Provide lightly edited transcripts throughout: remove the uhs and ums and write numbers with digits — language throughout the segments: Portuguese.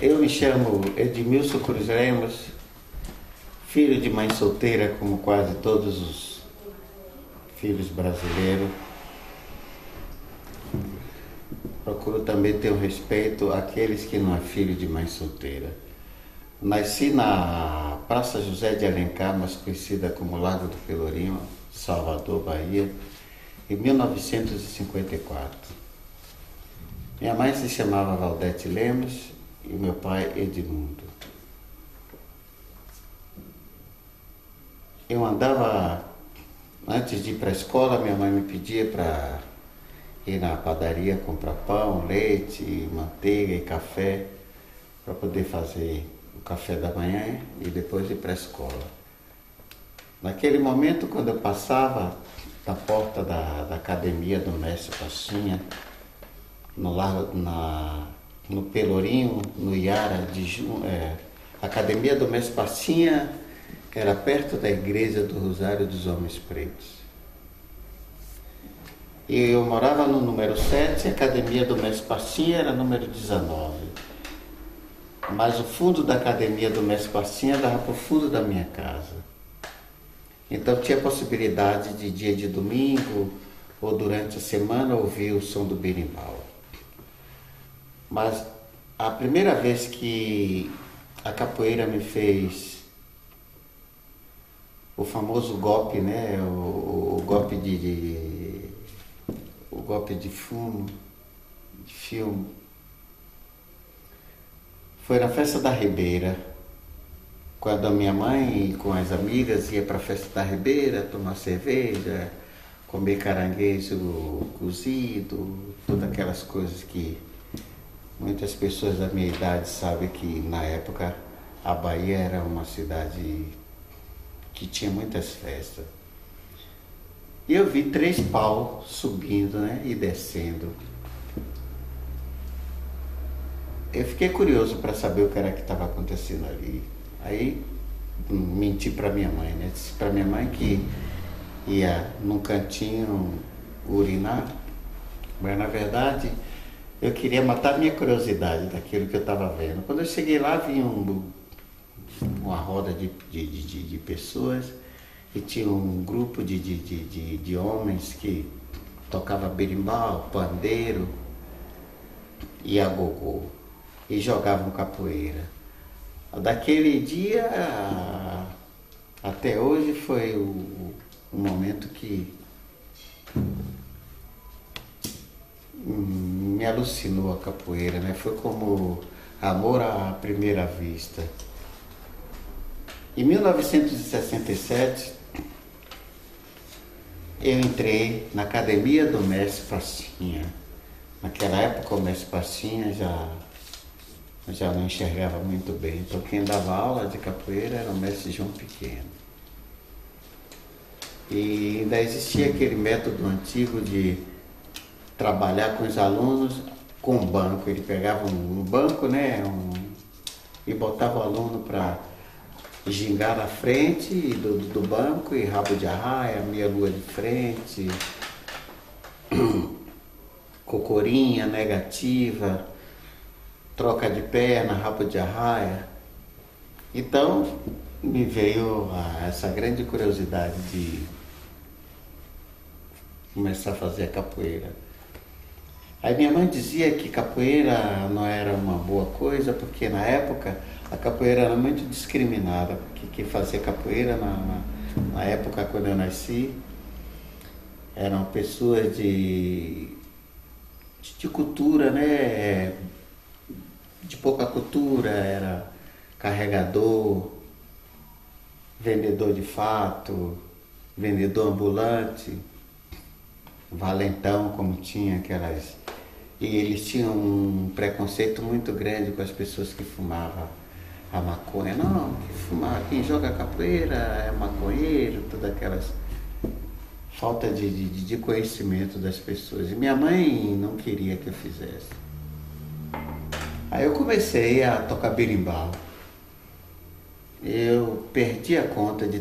Eu me chamo Edmilson Cruz Lemos, filho de mãe solteira, como quase todos os filhos brasileiros. Procuro também ter o respeito àqueles que não é filho de mãe solteira. Nasci na Praça José de Alencar, mais conhecida como Lago do Pelourinho, Salvador, Bahia, em 1954. Minha mãe se chamava Valdete Lemos e meu pai Edmundo. Eu andava, antes de ir para a escola, minha mãe me pedia para ir na padaria comprar pão, leite, manteiga e café, para poder fazer o café da manhã e depois ir para a escola. Naquele momento, quando eu passava da porta da academia do Mestre Pastinha, no Pelourinho, no Iara, a academia do Mestre Pastinha era perto da igreja do Rosário dos Homens Pretos. E eu morava no número 7, a academia do Mestre Pastinha era número 19. Mas o fundo da academia do Mestre Pastinha dava para o fundo da minha casa. Então tinha possibilidade de dia de domingo ou durante a semana ouvir o som do berimbau. Mas a primeira vez que a capoeira me fez o famoso golpe, né? O golpe o golpe de fumo, de filme, foi na festa da Ribeira, quando a minha mãe com as amigas ia para a festa da Ribeira tomar cerveja, comer caranguejo cozido, todas aquelas coisas que muitas pessoas da minha idade sabem que na época a Bahia era uma cidade que tinha muitas festas. E eu vi 3 paus subindo, né, e descendo. Eu fiquei curioso para saber o que era que estava acontecendo ali. Aí menti para minha mãe, né? Disse para minha mãe que ia num cantinho urinar, mas na verdade eu queria matar minha curiosidade daquilo que eu estava vendo. Quando eu cheguei lá, vi uma roda de pessoas e tinha um grupo de homens que tocava berimbau, pandeiro e agogô e jogavam capoeira. Daquele dia até hoje foi o momento que me alucinou a capoeira, né? Foi como amor à primeira vista. Em 1967, eu entrei na academia do Mestre Pastinha. Naquela época o Mestre Pastinha já não enxergava muito bem. Então quem dava aula de capoeira era o Mestre João Pequeno. E ainda existia aquele método antigo de trabalhar com os alunos com banco. Ele pegava um banco, né, e botava o aluno para gingar na frente do banco e rabo de arraia, meia lua de frente, cocorinha, negativa, troca de perna, rabo de arraia. Então me veio essa grande curiosidade de começar a fazer a capoeira. Aí minha mãe dizia que capoeira não era uma boa coisa, porque na época a capoeira era muito discriminada, porque quem fazia capoeira na época quando eu nasci eram pessoas de cultura, né? De pouca cultura, era carregador, vendedor de fato, vendedor ambulante, valentão, como tinha aquelas. E eles tinham um preconceito muito grande com as pessoas que fumavam a maconha. Não, quem joga capoeira é maconheiro, todas aquelas falta de conhecimento das pessoas. E minha mãe não queria que eu fizesse. Aí eu comecei a tocar berimbau. Eu perdi a conta de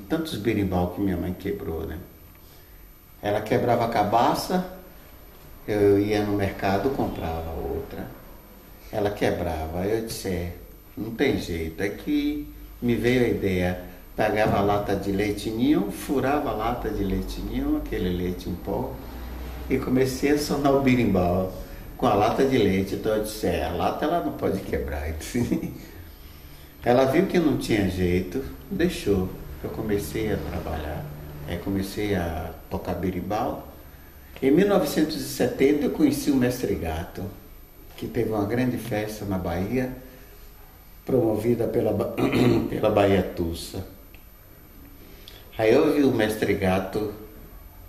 tantos berimbau que minha mãe quebrou, né? Ela quebrava a cabaça, eu ia no mercado, comprava outra. ela quebrava. Aí eu disse, não tem jeito. É que me veio a ideia, pegava a lata de leite ninho, furava a lata de leite ninho, aquele leite em pó, e comecei a sonar o berimbau com a lata de leite. Então eu disse, a lata ela não pode quebrar. Ela viu que não tinha jeito, deixou. Eu comecei a trabalhar, comecei a tocar berimbau. Em 1970 eu conheci o Mestre Gato, que teve uma grande festa na Bahia, promovida pela Bahia Tussa. Aí eu vi o Mestre Gato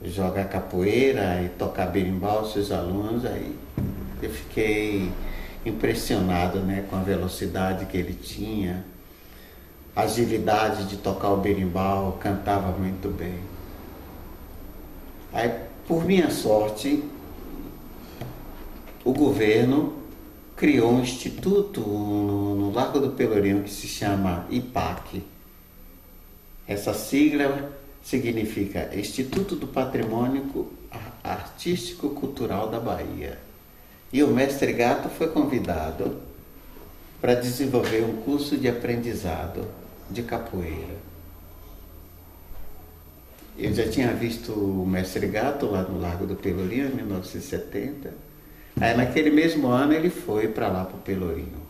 jogar capoeira e tocar berimbau, seus alunos, aí eu fiquei impressionado, né, com a velocidade que ele tinha, a agilidade de tocar o berimbau, cantava muito bem. Aí, por minha sorte, o governo criou um instituto no Largo do Pelourinho que se chama IPAC. Essa sigla significa Instituto do Patrimônio Artístico Cultural da Bahia. E o Mestre Gato foi convidado para desenvolver um curso de aprendizado de capoeira. Eu já tinha visto o Mestre Gato lá no Largo do Pelourinho em 1970. Aí naquele mesmo ano ele foi para lá para o Pelourinho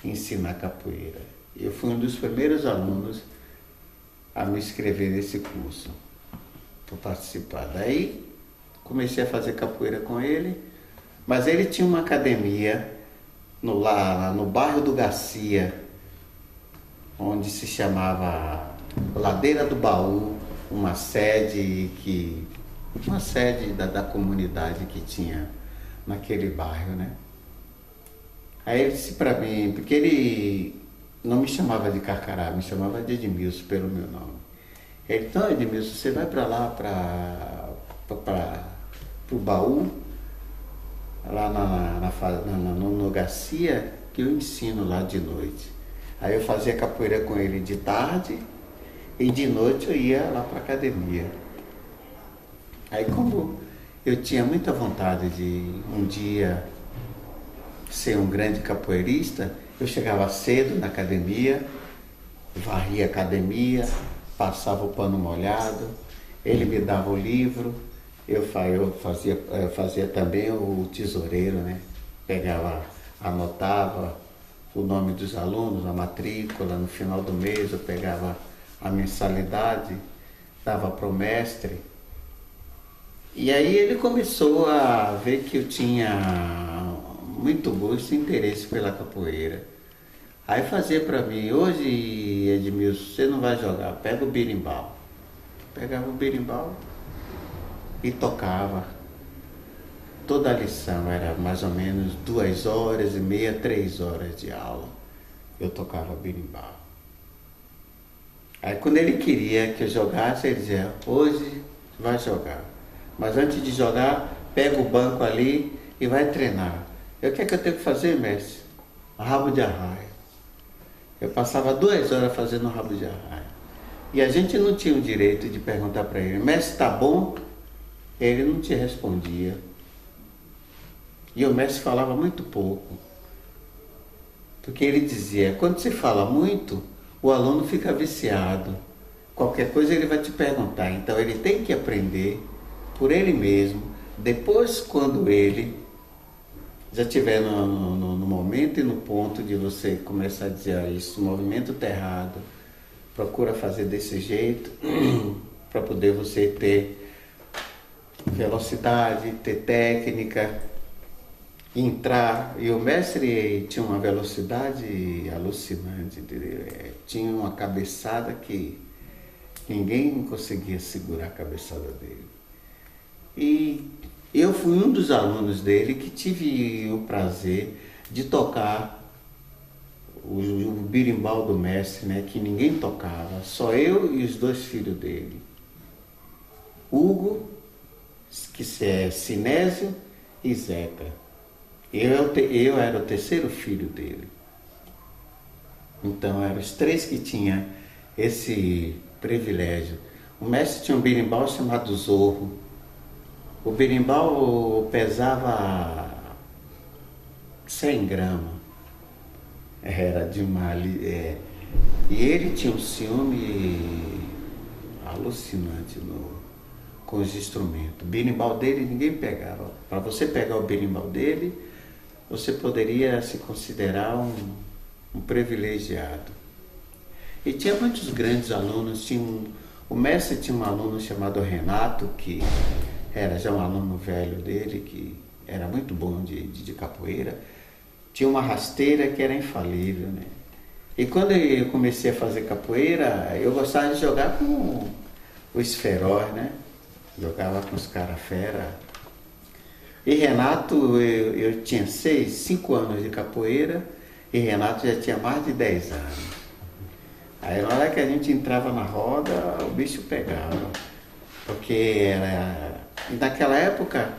ensinar capoeira. Eu fui um dos primeiros alunos a me inscrever nesse curso, para participar. Daí comecei a fazer capoeira com ele. Mas ele tinha uma academia lá no bairro do Garcia, onde se chamava Ladeira do Baú, uma sede da comunidade que tinha naquele bairro, né? Aí ele disse para mim, porque ele não me chamava de Carcará, me chamava de Edmilson pelo meu nome. Ele, então Edmilson, você vai para lá, para o baú, lá no Garcia, que eu ensino lá de noite. Aí eu fazia capoeira com ele de tarde e de noite eu ia lá para a academia. Aí como eu tinha muita vontade de um dia ser um grande capoeirista, eu chegava cedo na academia, varria a academia, passava o pano molhado, ele me dava o livro. Eu fazia também o tesoureiro, né? Pegava, anotava o nome dos alunos, a matrícula, no final do mês eu pegava a mensalidade, dava para o mestre. E aí ele começou a ver que eu tinha muito gosto e interesse pela capoeira. Aí fazia para mim, hoje Edmilson, você não vai jogar, pega o berimbau. Pegava o berimbau e tocava. Toda a lição era mais ou menos 2h30, 3 horas de aula. Eu tocava berimbau. Aí quando ele queria que eu jogasse, ele dizia, hoje vai jogar. Mas antes de jogar, pega o banco ali e vai treinar. O que é que eu tenho que fazer, mestre? Rabo de arraia. Eu passava 2 horas fazendo rabo de arraia. E a gente não tinha o direito de perguntar para ele, mestre, tá bom? Ele não te respondia. E o mestre falava muito pouco. Porque ele dizia, quando você fala muito, o aluno fica viciado. Qualquer coisa ele vai te perguntar. Então ele tem que aprender por ele mesmo. Depois, quando ele já estiver no momento e no ponto de você começar a dizer, isso, o movimento está errado, procura fazer desse jeito, para poder você ter velocidade, ter técnica, entrar. E o mestre tinha uma velocidade alucinante, tinha uma cabeçada que ninguém conseguia segurar a cabeçada dele. E eu fui um dos alunos dele que tive o prazer de tocar o berimbau do mestre, né, que ninguém tocava, só eu e os 2 filhos dele. Hugo, que é Sinésio, e Zeca. Eu era o 3º filho dele. Então eram os 3 que tinham esse privilégio. O mestre tinha um berimbau chamado Zorro. O berimbau pesava 100 gramas. Era de uma. E ele tinha um ciúme alucinante com os instrumentos. O berimbau dele ninguém pegava. Para você pegar o berimbau dele, você poderia se considerar um privilegiado. E tinha muitos grandes alunos. O mestre tinha um aluno chamado Renato, que era já um aluno velho dele, que era muito bom de capoeira. Tinha uma rasteira que era infalível, né? E quando eu comecei a fazer capoeira, eu gostava de jogar com os feroz, né? Jogava com os caras fera. E Renato, eu tinha 5 anos de capoeira e Renato já tinha mais de 10 anos. Aí na hora que a gente entrava na roda, o bicho pegava. Porque naquela época,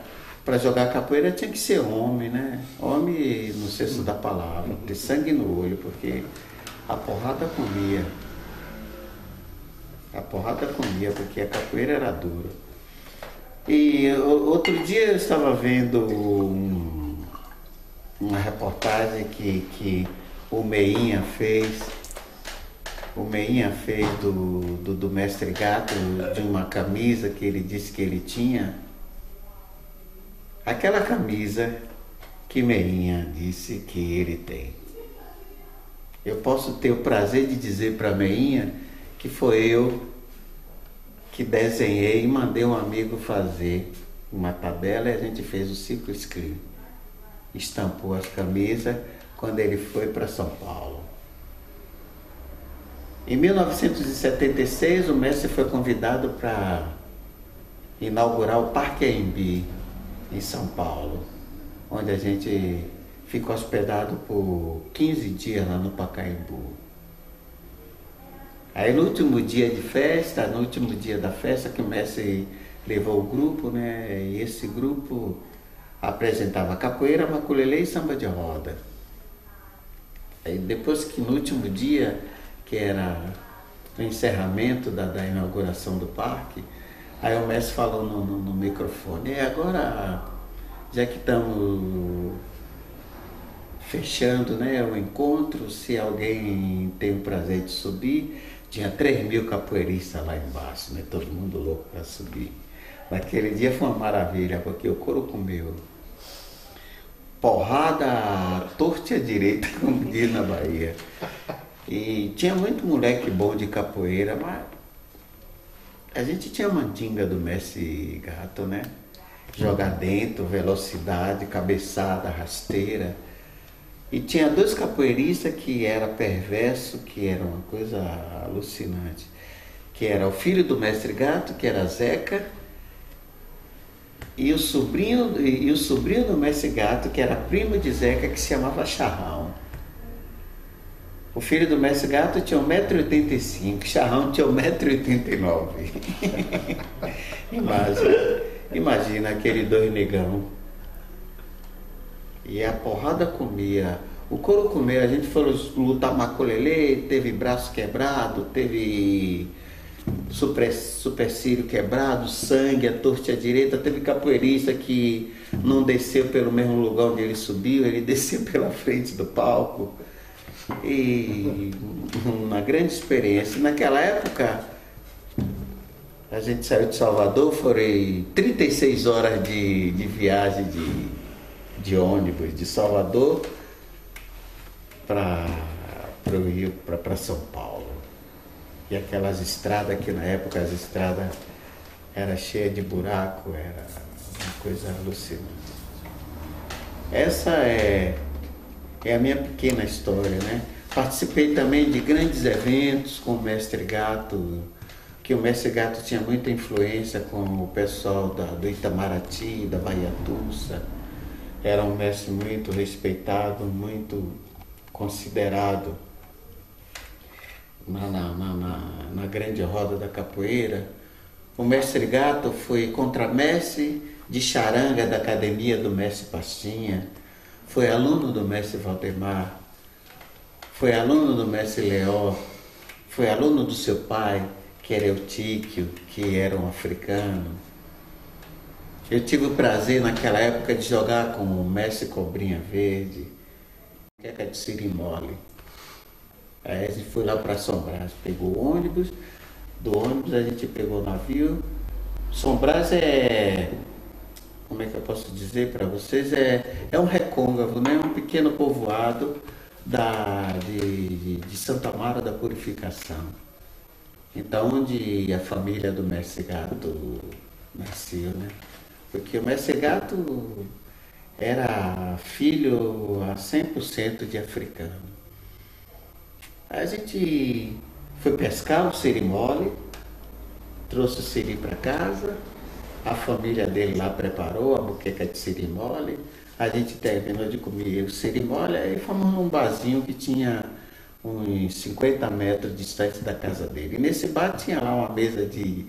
para jogar capoeira tinha que ser homem, né? Homem no senso da palavra, ter sangue no olho, porque a porrada comia. A porrada comia, porque a capoeira era dura. E outro dia eu estava vendo uma reportagem que o Meinha fez. O Meinha fez do Mestre Gato, de uma camisa que ele disse que ele tinha. Aquela camisa que Meinha disse que ele tem. Eu posso ter o prazer de dizer para Meinha que foi eu que desenhei e mandei um amigo fazer uma tabela e a gente fez o ciclo screen. Estampou as camisas quando ele foi para São Paulo. Em 1976, o mestre foi convidado para inaugurar o Parque Anhembi, em São Paulo, onde a gente ficou hospedado por 15 dias lá no Pacaembu. Aí no último dia de festa, no último dia da festa, que o mestre levou o grupo, né? E esse grupo apresentava capoeira, maculelê e samba de roda. Aí depois que no último dia, que era o encerramento da inauguração do parque, aí o mestre falou no microfone: agora, já que estamos fechando, né, o encontro, se alguém tem o prazer de subir, tinha 3.000 capoeiristas lá embaixo, né, todo mundo louco para subir. Naquele dia foi uma maravilha, porque o couro comeu. Porrada torta à direita, como diz na Bahia. E tinha muito moleque bom de capoeira, mas a gente tinha a mandinga do Mestre Gato, né? Jogar dentro, velocidade, cabeçada, rasteira. E tinha 2 capoeiristas que era perverso, que era uma coisa alucinante. Que era o filho do Mestre Gato, que era Zeca, e o sobrinho do Mestre Gato, que era primo de Zeca, que se chamava Charrão. O filho do Mestre Gato tinha 1,85 m, Charrão tinha 1,89 m. Imagina aquele 2 negão. E a porrada comia, o couro comia. A gente foi lutar maculelê, teve braço quebrado, teve supercílio quebrado, sangue, a torta à direita. Teve capoeirista que não desceu pelo mesmo lugar onde ele subiu, ele desceu pela frente do palco. E uma grande experiência. Naquela época, a gente saiu de Salvador, foram 36 horas de viagem de ônibus de Salvador para o Rio, para São Paulo. E aquelas estradas que na época as estradas eram cheias de buraco, era uma coisa alucinante. Essa é a minha pequena história, né? Participei também de grandes eventos com o Mestre Gato, que o Mestre Gato tinha muita influência com o pessoal do Itamaraty, da Baía Tussa. Era um mestre muito respeitado, muito considerado na grande roda da capoeira. O Mestre Gato foi contramestre de charanga da academia do Mestre Pastinha, foi aluno do Mestre Valdemar, foi aluno do Mestre Leó, foi aluno do seu pai, que era Eutíquio, que era um africano. Eu tive o prazer naquela época de jogar com o Mestre Cobrinha Verde, que é de Sirimole. Aí a gente foi lá para São Brás, pegou o ônibus, do ônibus a gente pegou o navio. São Brás é, como é que eu posso dizer para vocês, é um recôncavo, né? Um pequeno povoado de Santa Mara da Purificação. Então, onde a família do Mestre Gato nasceu, né? Porque o Mestre Gato era filho a 100% de africano. Aí a gente foi pescar o siri mole, trouxe o siri para casa, a família dele lá preparou a buqueca de siri mole, a gente terminou de comer o siri mole, aí fomos num barzinho que tinha uns 50 metros distante da casa dele. E nesse bar tinha lá uma mesa de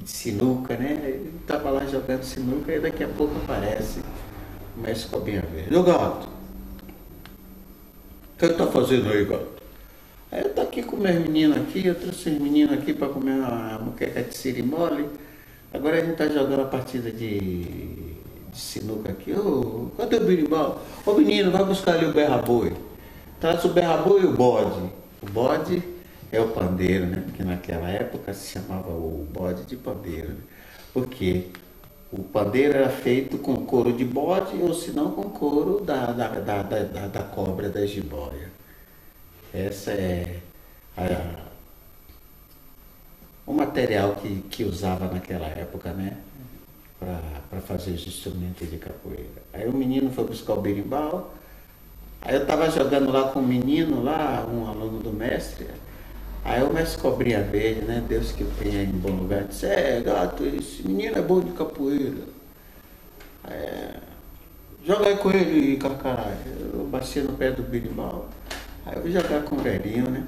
sinuca, né? Ele estava lá jogando sinuca e daqui a pouco aparece o mestre Cobinha Verde. Ô gato, o que ele tá fazendo aí, gato? Aí eu tô aqui com meus meninos aqui, eu trouxe os meninos aqui para comer uma moqueca de siri mole. Agora a gente tá jogando a partida de sinuca aqui. Ô, cadê o birimbau? Ô menino, vai buscar ali o berra-boi. Traz o berra-boi e o bode. O bode é o pandeiro, né? Porque naquela época se chamava o bode de pandeiro, né? Porque o pandeiro era feito com couro de bode ou se não com couro da cobra, da jiboia. Essa é o material que usava naquela época, né? Para fazer os instrumentos de capoeira. Aí o menino foi buscar o berimbau. Aí eu estava jogando lá com um menino, lá, um aluno do mestre. Aí o mestre Cobrinha Verde, né? Deus que o tenha em bom lugar, disse, gato, esse menino é bom de capoeira. Joga aí com ele, carcará. Eu baixei no pé do berimbau. Aí eu vou jogar com o velhinho, né?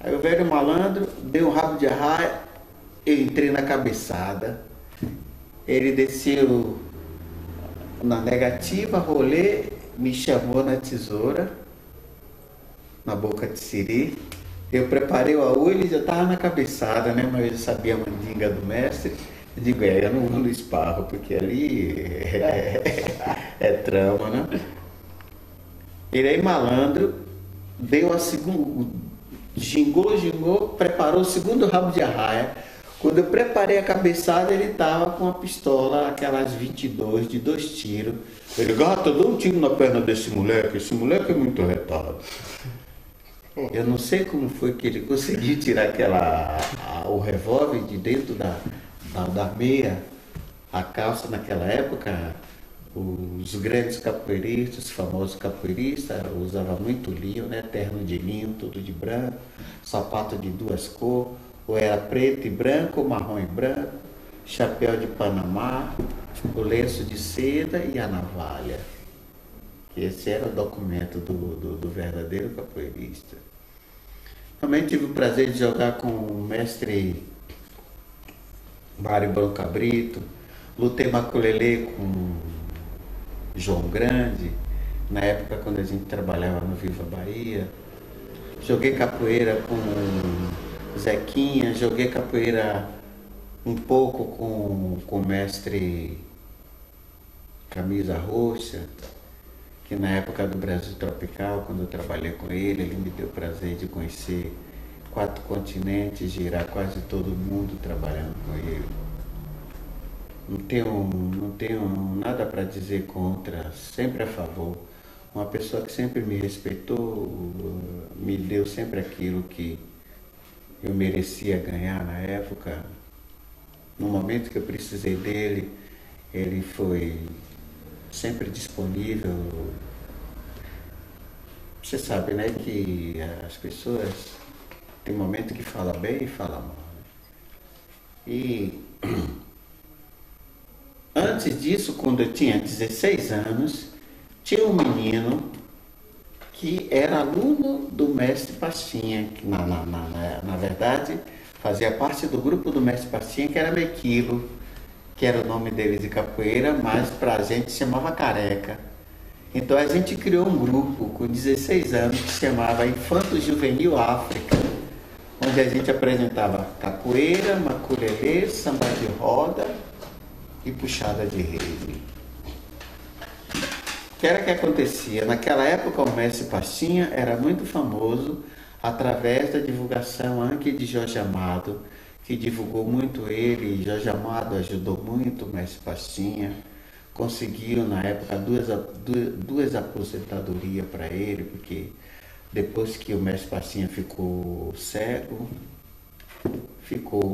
Aí o velho malandro deu um rabo de arraia, eu entrei na cabeçada. Ele desceu na negativa, rolê, me chamou na tesoura, na boca de siri. Eu preparei o AU, ele já estava na cabeçada, né? Mas eu sabia a mandinga do mestre. Eu digo, eu não vou no esparro, porque ali é trama, né? Ele aí malandro, deu a segunda, gingou, preparou o segundo rabo de arraia. Quando eu preparei a cabeçada, ele estava com a pistola, aquelas 22, de 2 tiros. Ele, gato, dá um tiro na perna desse moleque, esse moleque é muito retado. Eu não sei como foi que ele conseguiu tirar o revólver de dentro da meia, a calça naquela época. Os grandes capoeiristas, os famosos capoeiristas, usavam muito linho, né? Terno de linho, tudo de branco, sapato de 2 cores, ou era preto e branco, ou marrom e branco, chapéu de Panamá, o lenço de seda e a navalha. Esse era o documento do verdadeiro capoeirista. Também tive o prazer de jogar com o mestre Mário Branco Cabrito, lutei maculelê com João Grande, na época quando a gente trabalhava no Viva Bahia. Joguei capoeira com Zequinha, joguei capoeira um pouco com o mestre Camisa Roxa, que na época do Brasil Tropical, quando eu trabalhei com ele, ele me deu o prazer de conhecer 4 continentes, girar quase todo mundo trabalhando com ele. Não tenho nada para dizer contra, sempre a favor. Uma pessoa que sempre me respeitou, me deu sempre aquilo que eu merecia ganhar na época. No momento que eu precisei dele, ele foi sempre disponível. Você sabe, né, que as pessoas tem momento que fala bem e fala mal. E antes disso, quando eu tinha 16 anos, tinha um menino que era aluno do mestre Pastinha, que na verdade fazia parte do grupo do mestre Pastinha, que era Mequilo, que era o nome dele de capoeira, mas pra gente chamava Careca. Então a gente criou um grupo com 16 anos que se chamava Infanto Juvenil África, onde a gente apresentava capoeira, maculelê, samba de roda e puxada de rede. que era que acontecia? Naquela época o mestre Pastinha era muito famoso através da divulgação Anki de Jorge Amado, que divulgou muito ele. Jorge Amado ajudou muito o mestre Pastinha, conseguiu na época duas aposentadorias para ele, porque depois que o mestre Pastinha ficou cego,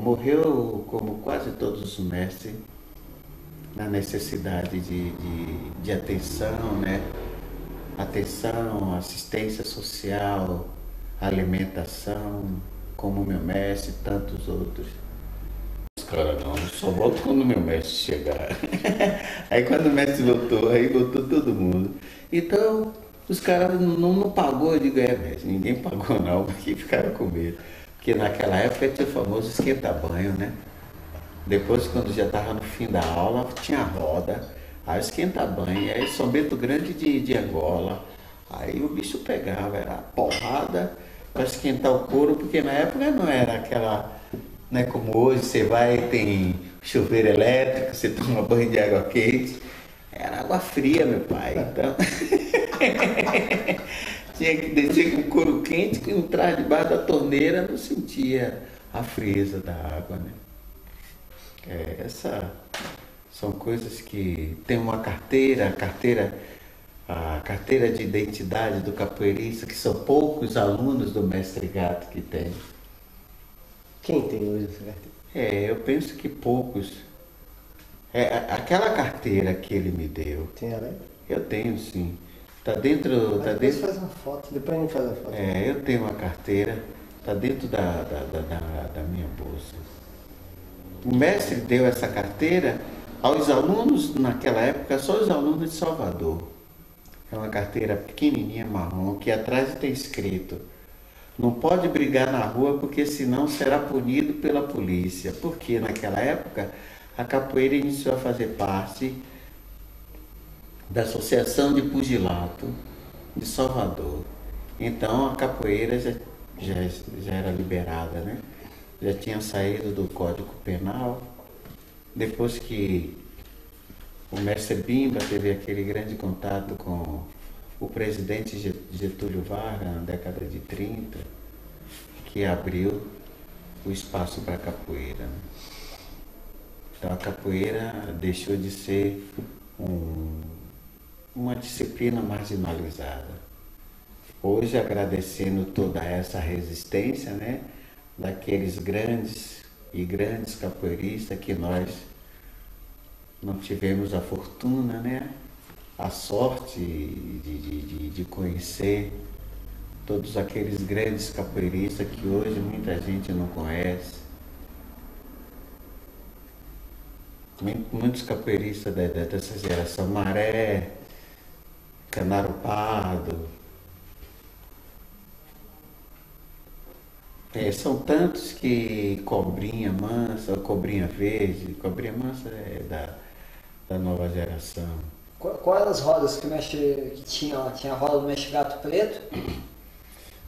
morreu como quase todos os mestres, na necessidade de atenção, né? Atenção, assistência social, alimentação, como meu mestre e tantos outros. Os caras não, só volto quando o meu mestre chegar. Aí quando o mestre voltou, aí voltou todo mundo. Então, os caras não pagou, eu digo, mestre, ninguém pagou não, porque ficaram com medo. Porque naquela época tinha o famoso esquenta-banho, né? Depois, quando já estava no fim da aula, tinha roda, aí esquenta-banho, aí São Bento Grande de Angola. Aí o bicho pegava, era porrada para esquentar o couro, porque na época não era aquela, né, como hoje, você vai e tem chuveiro elétrico, você toma banho de água quente. Era água fria, meu pai. Então, tinha que descer com o couro quente, que entrar debaixo da torneira não sentia a frieza da água, né? Essas são coisas que tem uma carteira, a carteira de identidade do capoeirista, que são poucos alunos do Mestre Gato que tem. Quem tem hoje essa carteira? Eu penso que poucos. Aquela carteira que ele me deu. Tem ela aí? Eu tenho, sim. Tá dentro. Depois faz uma foto, depois a gente faz a foto. Eu tenho uma carteira, tá dentro da minha bolsa. O mestre deu essa carteira aos alunos, naquela época, só os alunos de Salvador. É uma carteira pequenininha, marrom, que atrás tem escrito: não pode brigar na rua porque senão será punido pela polícia. Porque naquela época a capoeira iniciou a fazer parte da Associação de Pugilato de Salvador. Então a capoeira já era liberada, né? Já tinha saído do Código Penal. Depois que o mestre Bimba teve aquele grande contato com o presidente Getúlio Vargas na década de 30, que abriu o espaço para a capoeira. Então a capoeira deixou de ser uma disciplina marginalizada. Hoje, agradecendo toda essa resistência, né, daqueles grandes capoeiristas que nós não tivemos a fortuna, né, a sorte de conhecer, todos aqueles grandes capoeiristas que hoje muita gente não conhece. Muitos capoeiristas dessa geração, Maré, Canaro Pardo, são tantos, que Cobrinha Mansa, Cobrinha Verde. Cobrinha Mansa é da nova geração. Quais eram as rodas que o mestre que tinha lá? Tinha a roda do Mestre Gato Preto?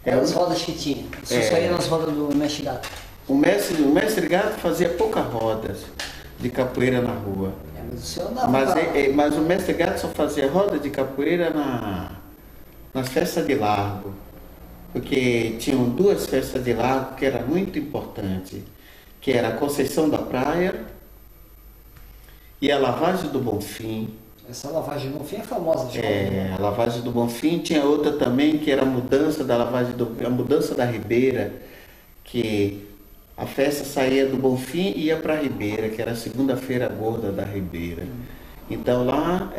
Quais as rodas que tinha? Só saía nas rodas do Mestre Gato? O mestre Gato fazia poucas rodas de capoeira na rua. Mas o senhor não. Mas o mestre Gato só fazia roda de capoeira nas festas de largo. Porque tinham duas festas de largo que era muito importante, que era a Conceição da Praia e a Lavagem do Bonfim. Essa lavagem do Bonfim é famosa. A Lavagem do Bonfim. Tinha outra também, que era a mudança da Ribeira, que a festa saía do Bonfim e ia para a Ribeira, que era a segunda-feira gorda da Ribeira. Então lá,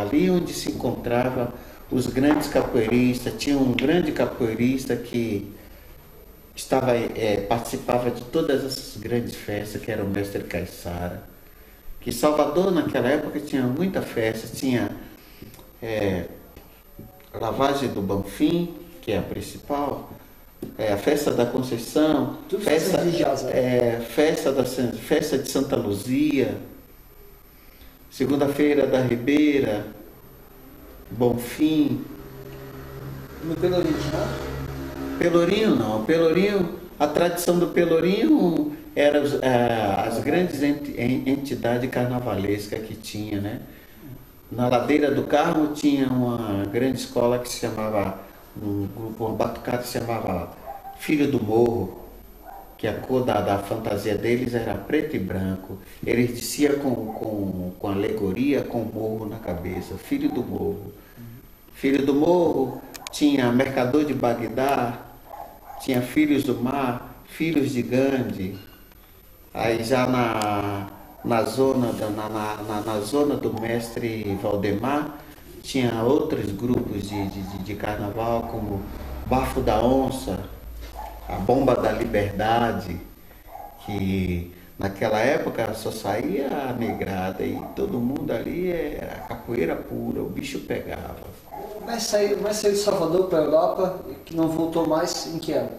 ali onde se encontrava os grandes capoeiristas. Tinha um grande capoeirista que participava de todas essas grandes festas, que era o mestre Caiçara. Que Salvador naquela época tinha muita festa, tinha a Lavagem do Bonfim, que é a principal, a Festa da Conceição, festa de Santa Luzia, Segunda-feira da Ribeira, Bonfim. No Pelourinho, não? Pelourinho não. Pelourinho, a tradição do Pelourinho era as grandes entidades carnavalescas que tinha, né? na ladeira do Carmo tinha uma grande escola que se chamava, um grupo, uma batucada que se chamava Filho do Morro, que a cor da fantasia deles era preto e branco. Eles desciam com alegoria, com o morro na cabeça, Filho do Morro. Filho do Morro tinha Mercador de Bagdá, tinha Filhos do Mar, Filhos de Gandhi. Aí já na zona do mestre Valdemar, tinha outros grupos de carnaval, como Bafo da Onça, a Bomba da Liberdade, que naquela época só saía a negrada e todo mundo ali era capoeira pura, o bicho pegava. Mas saiu de Salvador para a Europa, que não voltou mais em que ano?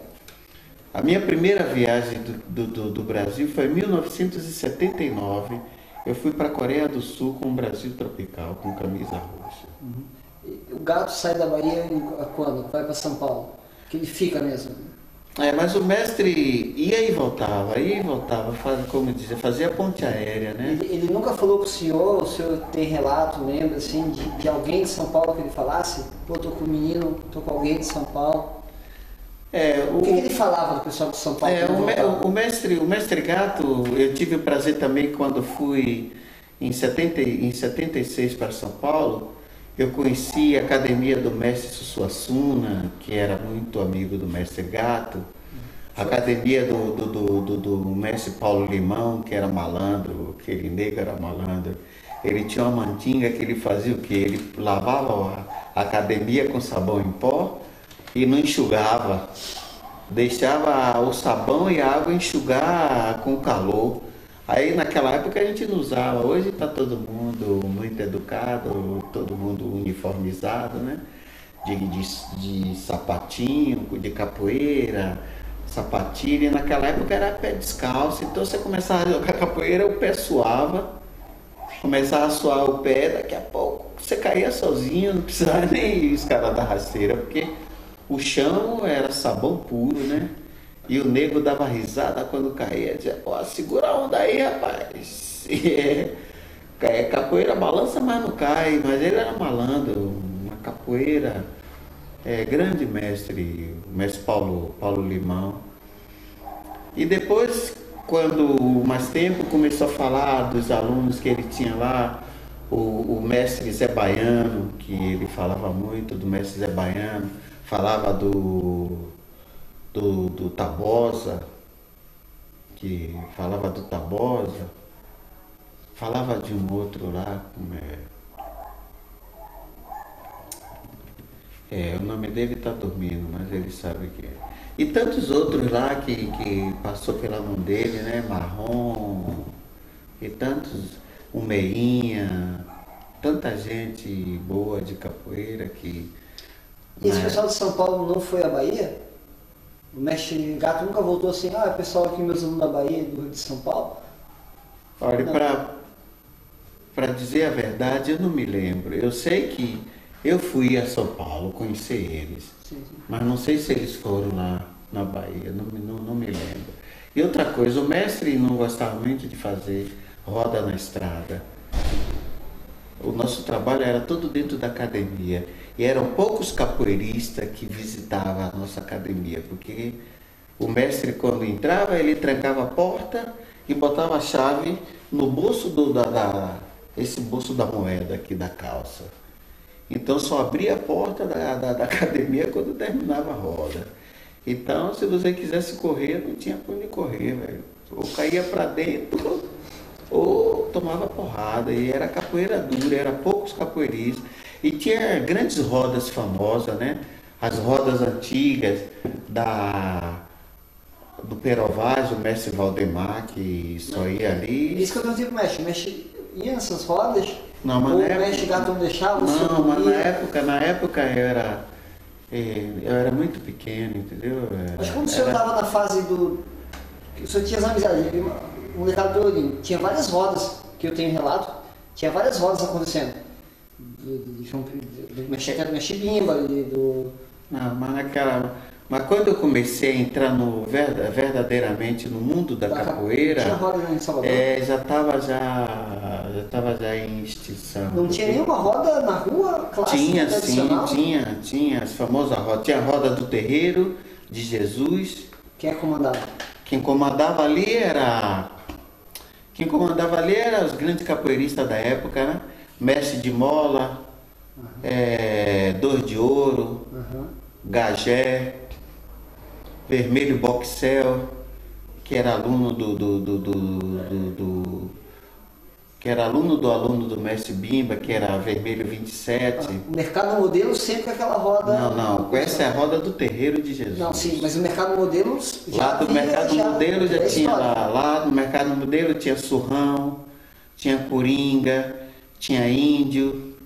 A minha primeira viagem do Brasil foi em 1979. Eu fui para a Coreia do Sul com o Brasil Tropical, com camisa roxa. O Gato sai da Bahia quando? Vai para São Paulo? Que ele fica mesmo? Mas o mestre ia e voltava, como dizia, fazia ponte aérea, né? Ele nunca falou pro senhor, o senhor tem relato, lembra, assim, de alguém de São Paulo que ele falasse? Pô, tô com um menino, tô com alguém de São Paulo. O que ele falava do pessoal de São Paulo? O mestre Gato, eu tive o prazer também quando fui em 76 para São Paulo. Eu conheci a academia do mestre Sussuassuna, que era muito amigo do mestre Gato. A academia do mestre Paulo Limão, que era malandro, aquele negro era malandro. Ele tinha uma mandinga que ele fazia o quê? Ele lavava a academia com sabão em pó e não enxugava. Deixava o sabão e a água enxugar com calor. Aí naquela época a gente não usava, hoje está todo mundo muito educado, todo mundo uniformizado, né? De sapatinho, de capoeira, sapatilha, e naquela época era pé descalço, então você começava a jogar capoeira, o pé suava, começava a suar o pé, daqui a pouco você caía sozinho, não precisava nem os caras da rasteira, porque o chão era sabão puro, né? E o nego dava risada quando caía, dizia, pô, segura a onda aí, rapaz. Capoeira balança, mas não cai. Mas ele era malandro, uma capoeira. Grande mestre, o mestre Paulo Limão. E depois, quando mais tempo começou a falar dos alunos que ele tinha lá, o mestre Zé Baiano, que ele falava muito do mestre Zé Baiano, falava do Tabosa, que falava do Tabosa, falava de um outro lá, o nome dele está dormindo, mas ele sabe que é. E tantos outros lá que passou pela mão dele, né? Marrom, e tantos, o Meinha, tanta gente boa de capoeira que... E esse pessoal de São Paulo não foi à Bahia? O mestre Gato nunca voltou assim, pessoal aqui, meus alunos da Bahia, do Rio de São Paulo? Olha, para dizer a verdade, eu não me lembro. Eu sei que eu fui a São Paulo conhecer eles, sim. Mas não sei se eles foram lá na Bahia, não me lembro. E outra coisa, o mestre não gostava muito de fazer roda na estrada. O nosso trabalho era todo dentro da academia. E eram poucos capoeiristas que visitavam a nossa academia, porque o mestre, quando entrava, ele trancava a porta e botava a chave no bolso esse bolso da moeda aqui da calça. Então só abria a porta da academia quando terminava a roda. Então, se você quisesse correr, não tinha por onde correr, velho. Ou caía para dentro, ou tomava porrada. E era capoeira dura, era poucos capoeiristas. E tinha grandes rodas famosas, né? As rodas antigas do Perovaz, o mestre Valdemar, que só ia ali. Isso que eu perguntei pro mestre. O mestre ia nessas rodas? Não, mas ou o mestre Gato não deixava? Não, mas na época eu era muito pequeno, entendeu? Mas quando o senhor estava na fase do... O senhor tinha as amizades, o molecado do Ourinho, tinha várias rodas, que eu tenho relato, tinha várias rodas acontecendo. Do Mexibimba, do... Não, mas quando eu comecei a entrar verdadeiramente no mundo da capoeira, tinha roda em Salvador? já estava já em extinção. Não tinha nenhuma roda na rua clássica? Tinha, tradicional? sim, tinha as famosas rodas. Tinha a roda do terreiro de Jesus. Quem é que comandava? Quem comandava ali era os grandes capoeiristas da época, né? Mestre de Mola, Dor de Ouro, Gagé, Vermelho Boxel, que era aluno do aluno do mestre Bimba, que era Vermelho 27. O mercado modelo sempre com aquela roda. Não, essa é a roda do terreiro de Jesus. Não, sim, mas o mercado modelo já Lá do mercado modelo já tinha lá no mercado modelo tinha surrão, tinha coringa, tinha índio,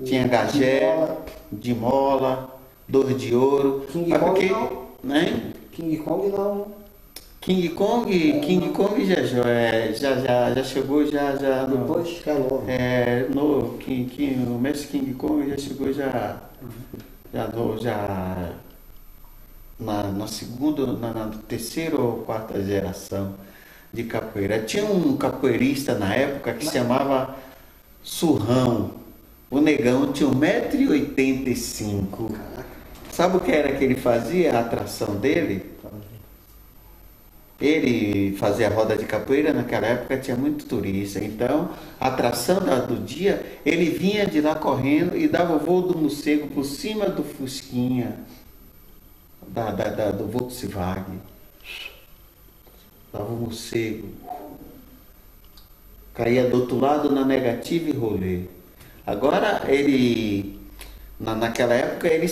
tinha gagé, de mola, dor de ouro. King Kong não. Né? King Kong não. King Kong já chegou já Depois que é novo. O mestre King Kong já chegou na segunda, na terceira ou quarta geração de capoeira. Tinha um capoeirista na época que se chamava Surrão. O negão tinha 1,85 m. Sabe o que era que ele fazia? A atração dele? Ele fazia roda de capoeira, naquela época tinha muito turista, então a atração do dia, ele vinha de lá correndo e dava o voo do morcego por cima do Fusquinha, do Volkswagen. Dava o morcego, caía do outro lado na negativa e rolê. Agora naquela época ele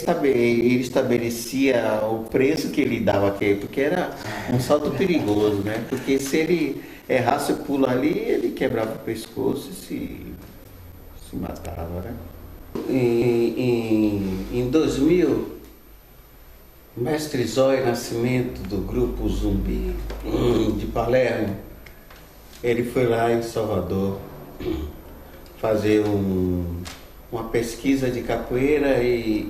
estabelecia o preço que ele dava aqui, porque era um salto perigoso, né? Porque se ele errasse o pulo ali, ele quebrava o pescoço e se matava, né? Em 2000, o mestre Zóio Nascimento, do grupo Zumbi de Palermo, ele foi lá em Salvador fazer uma pesquisa de capoeira e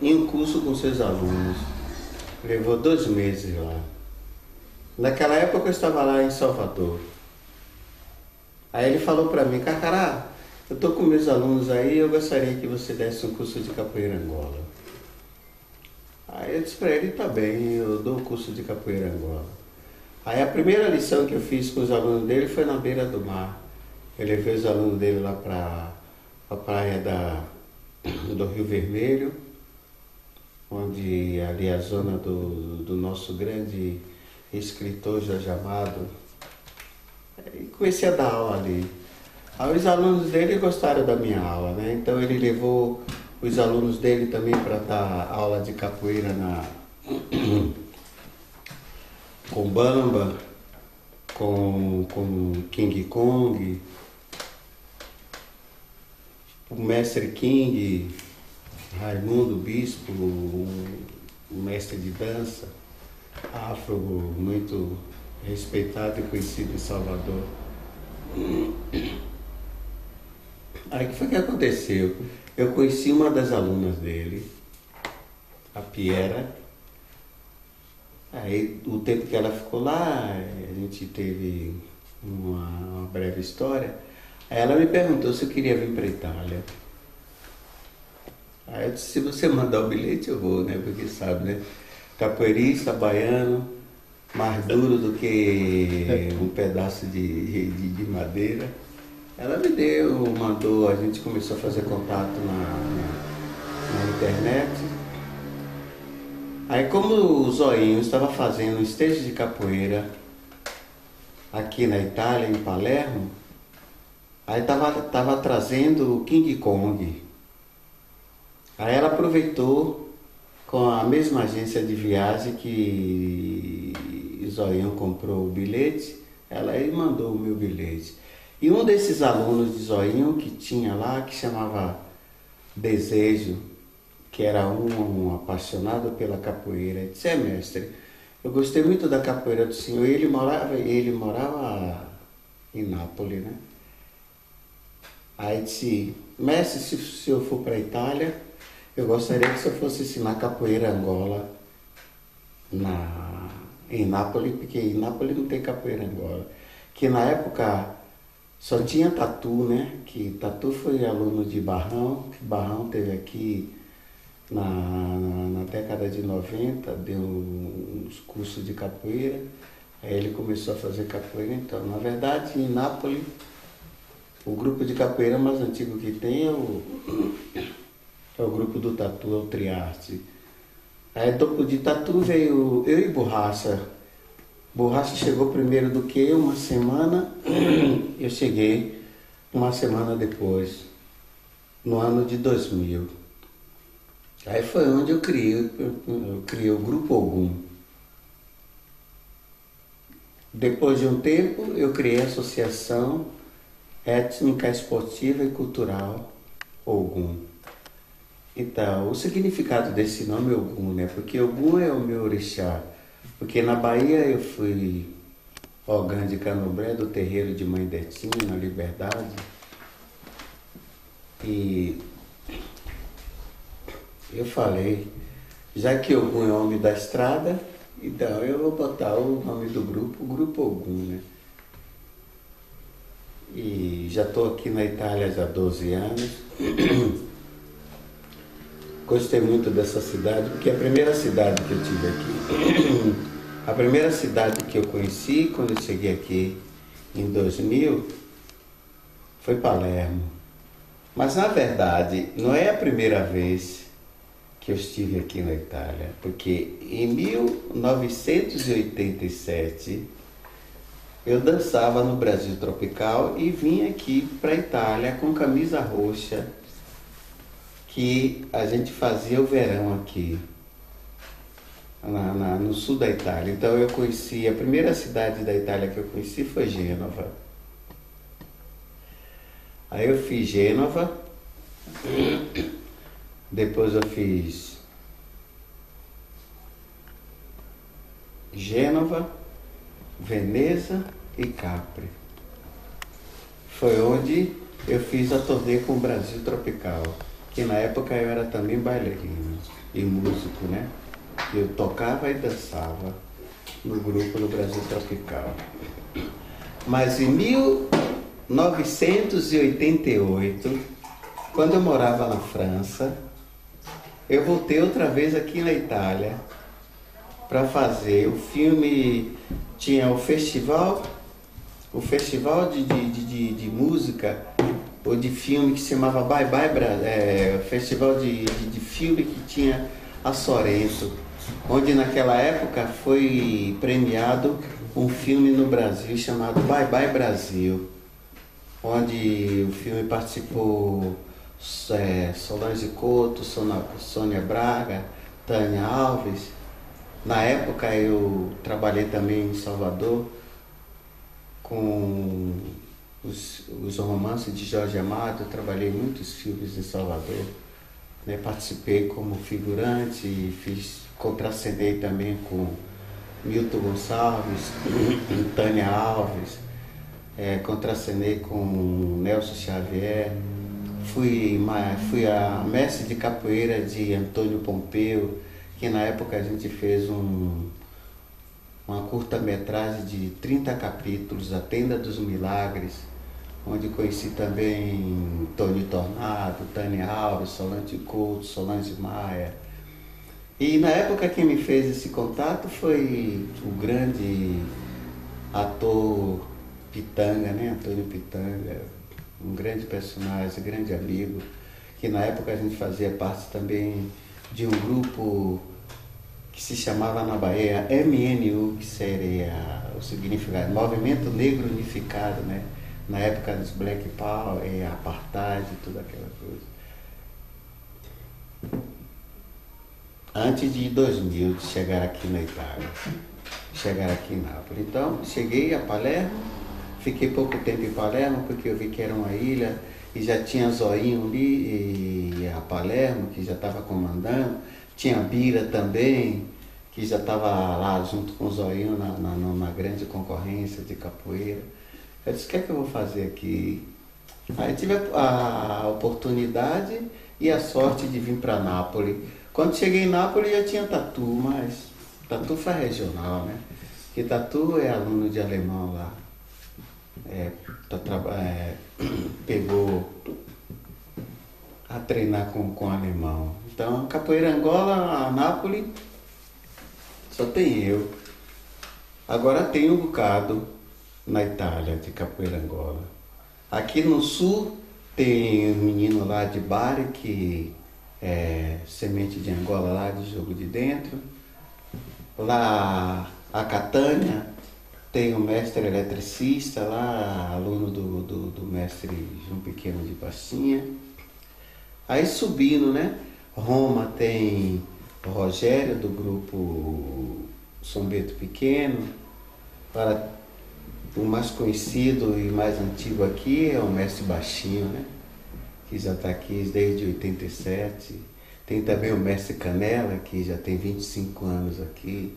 um curso com seus alunos. Levou 2 meses lá. Naquela época eu estava lá em Salvador. Aí ele falou para mim: Carcará, eu estou com meus alunos aí, eu gostaria que você desse um curso de capoeira Angola. Aí eu disse para ele: tá bem, eu dou o curso de capoeira Angola. Aí a primeira lição que eu fiz com os alunos dele foi na beira do mar. Eu levei os alunos dele lá para a praia do Rio Vermelho, onde ali é a zona do nosso grande escritor Jorge Amado. E comecei a dar aula ali. Aí os alunos dele gostaram da minha aula, né? Então ele levou os alunos dele também para dar aula de capoeira com Bamba, com King Kong, o mestre King, Raimundo Bispo, um mestre de dança, afro, muito respeitado e conhecido em Salvador. Aí o que foi que aconteceu? Eu conheci uma das alunas dele, a Piera. Aí o tempo que ela ficou lá, a gente teve uma breve história. Aí ela me perguntou se eu queria vir para a Itália. Aí eu disse: se você mandar o bilhete eu vou, né? Porque sabe, né? Capoeirista, baiano, mais duro do que um pedaço de madeira. Ela me mandou, a gente começou a fazer contato na internet. Aí como o Zoinho estava fazendo um estejo de capoeira aqui na Itália, em Palermo, aí tava trazendo o King Kong. Aí ela aproveitou com a mesma agência de viagem que o Zoinho comprou o bilhete, ela aí mandou o meu bilhete. E um desses alunos de Zoinho que tinha lá, que chamava Desejo, que era um apaixonado pela capoeira, disse: mestre, eu gostei muito da capoeira do senhor. Ele morava em Nápoles, né? Aí disse: mestre, se o senhor for para a Itália, eu gostaria que o senhor fosse ensinar capoeira Angola em Nápoles, porque em Nápoles não tem capoeira Angola. Que na época Só tinha Tatu, né? Que Tatu foi aluno de Barrão, que Barrão teve aqui na década de 90, deu uns cursos de capoeira, aí ele começou a fazer capoeira. Então, na verdade, em Nápoles, o grupo de capoeira mais antigo que tem é o grupo do Tatu, é o Triarte. Aí de Tatu veio eu e Borracha. Borracha chegou primeiro do que eu, uma semana, eu cheguei uma semana depois, no ano de 2000. Aí foi onde eu criei o Grupo Ogum. Depois de um tempo, eu criei a Associação Étnica, Esportiva e Cultural Ogum. Então, o significado desse nome é Ogum, né? Porque Ogum é o meu orixá. Porque na Bahia eu fui Ogã de Candomblé, do terreiro de Mãe Detinha, na Liberdade. E eu falei, já que Ogum é o homem da estrada, então eu vou botar o nome do grupo, o Grupo Ogum, né? E já estou aqui na Itália já há 12 anos. Gostei muito dessa cidade, porque é a primeira cidade que eu tive aqui, a primeira cidade que eu conheci quando eu cheguei aqui em 2000 foi Palermo. Mas na verdade não é a primeira vez que eu estive aqui na Itália, porque em 1987 eu dançava no Brasil Tropical e vim aqui para a Itália com camisa roxa, que a gente fazia o verão aqui, no sul da Itália. Então eu conheci, a primeira cidade da Itália que eu conheci foi Gênova. Aí eu fiz Gênova, depois eu fiz Gênova, Veneza e Capri. Foi onde eu fiz a turnê com o Brasil Tropical, que na época eu era também bailarino e músico, né? Eu tocava e dançava no grupo do Brasil Tropical. Mas em 1988, quando eu morava na França, eu voltei outra vez aqui na Itália para fazer o filme. Tinha o festival de música ou de filme que se chamava Bye Bye Brasil, festival de filme que tinha a Sorrento, onde naquela época foi premiado um filme no Brasil chamado Bye Bye Brasil, onde o filme participou Solange Couto, Sônia Braga, Tânia Alves. Na época eu trabalhei também em Salvador com os romances de Jorge Amado. Eu trabalhei em muitos filmes em Salvador, né? Participei como figurante, contracenei também com Milton Gonçalves, Tânia Alves, contracenei com Nelson Xavier, fui a mestre de capoeira de Antônio Pompeu, que na época a gente fez uma curta-metragem de 30 capítulos, A Tenda dos Milagres, onde conheci também Tony Tornado, Tânia Alves, Solange Couto, Solange Maia. E na época quem me fez esse contato foi o grande ator Pitanga, né? Antônio Pitanga, um grande personagem, grande amigo, que na época a gente fazia parte também de um grupo que se chamava na Bahia MNU, que seria o significado, Movimento Negro Unificado, né? Na época dos Black Power, Apartheid e toda aquela coisa. Antes de 2000, de chegar aqui na Itália, chegar aqui em Nápoles. Então, cheguei a Palermo, fiquei pouco tempo em Palermo, porque eu vi que era uma ilha e já tinha Zoinho ali, e a Palermo, que já estava comandando. Tinha a Bira também, que já estava lá junto com o Zoinho na grande concorrência de capoeira. Eu disse, o que é que eu vou fazer aqui? Aí tive a oportunidade e a sorte de vir para Nápoles. Quando cheguei em Nápoles já tinha Tatu, mas Tatu foi regional, né? Porque Tatu é aluno de alemão lá. pegou a treinar com alemão. Então, capoeira Angola, Anápolis, só tem eu. Agora tem um bocado na Itália de capoeira Angola. Aqui no sul tem um menino lá de Bari que é semente de Angola lá de Jogo de Dentro. Lá a Catânia tem um mestre eletricista lá, aluno do mestre João Pequeno de Pastinha. Aí subindo, né? Roma tem o Rogério do grupo São Bento Pequeno. Para o mais conhecido e mais antigo aqui é o mestre Baixinho, né? Que já está aqui desde 87. Tem também o mestre Canela, que já tem 25 anos aqui.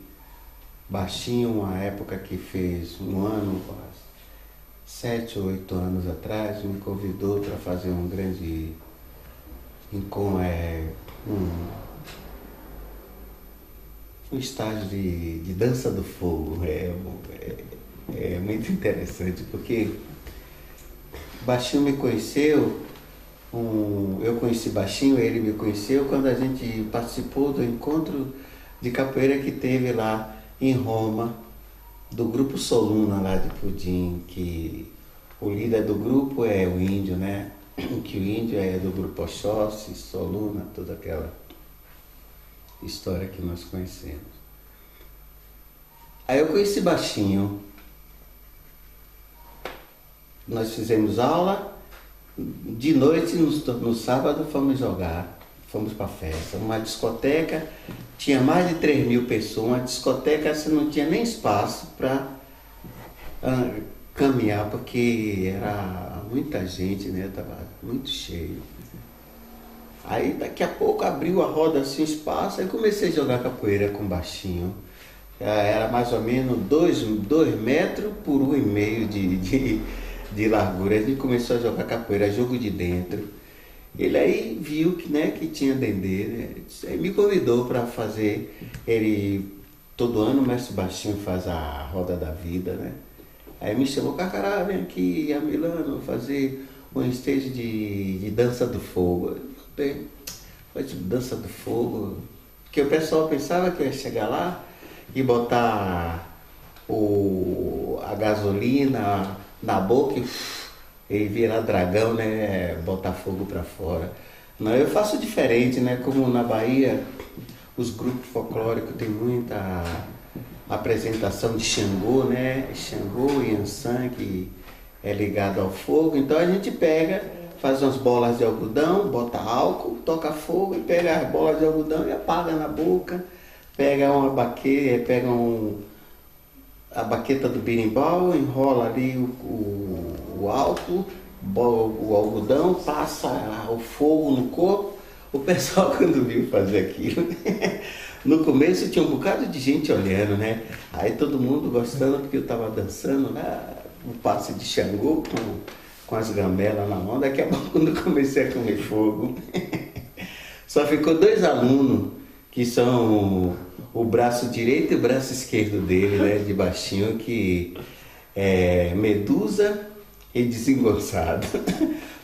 Baixinho, uma época que fez um ano, 7 ou 8 anos atrás, me convidou para fazer um grande um estágio de dança do fogo. É muito interessante, porque Baixinho me conheceu, eu conheci Baixinho, ele me conheceu quando a gente participou do encontro de capoeira que teve lá em Roma, do grupo Soluna lá de Pudim, que o líder do grupo é o índio, né? Que o índio é do grupo Oxóssi, Soluna, toda aquela história que nós conhecemos. Aí eu conheci Baixinho. Nós fizemos aula, de noite, no sábado, fomos jogar, fomos para festa. Uma discoteca, tinha mais de 3.000 pessoas, uma discoteca, você não tinha nem espaço para caminhar, porque era muita gente, né? Estava muito cheio. Aí daqui a pouco abriu a roda assim, espaço, aí comecei a jogar capoeira com Baixinho. Era mais ou menos 2 metros por 1,5 de largura. A gente começou a jogar capoeira, jogo de dentro. Ele aí viu que, né, que tinha dendê, né? Aí me convidou para fazer. Ele, todo ano o mestre Baixinho faz a roda da vida, né? Aí me chamou, Carcará, vem aqui a Milano fazer um stage de dança do fogo. Foi tipo dança do fogo, porque o pessoal pensava que eu ia chegar lá e botar a gasolina na boca e virar dragão, né? Botar fogo para fora. Não, eu faço diferente, né? Como na Bahia os grupos folclóricos têm muita apresentação de Xangô, né? Xangô e Ançã, que é ligado ao fogo. Então a gente faz umas bolas de algodão, bota álcool, toca fogo e pega as bolas de algodão e apaga na boca. Pega uma baqueta, a baqueta do berimbau, enrola ali o álcool, o algodão, passa o fogo no corpo. O pessoal, quando viu fazer aquilo, no começo tinha um bocado de gente olhando, né? Aí todo mundo gostando, porque eu estava dançando lá, o passe de Xangô com as gamelas na mão. Daqui a pouco, quando eu comecei a comer fogo, só ficou 2 alunos, que são o braço direito e o braço esquerdo dele, né? De Baixinho, que é Medusa e Desengonçado.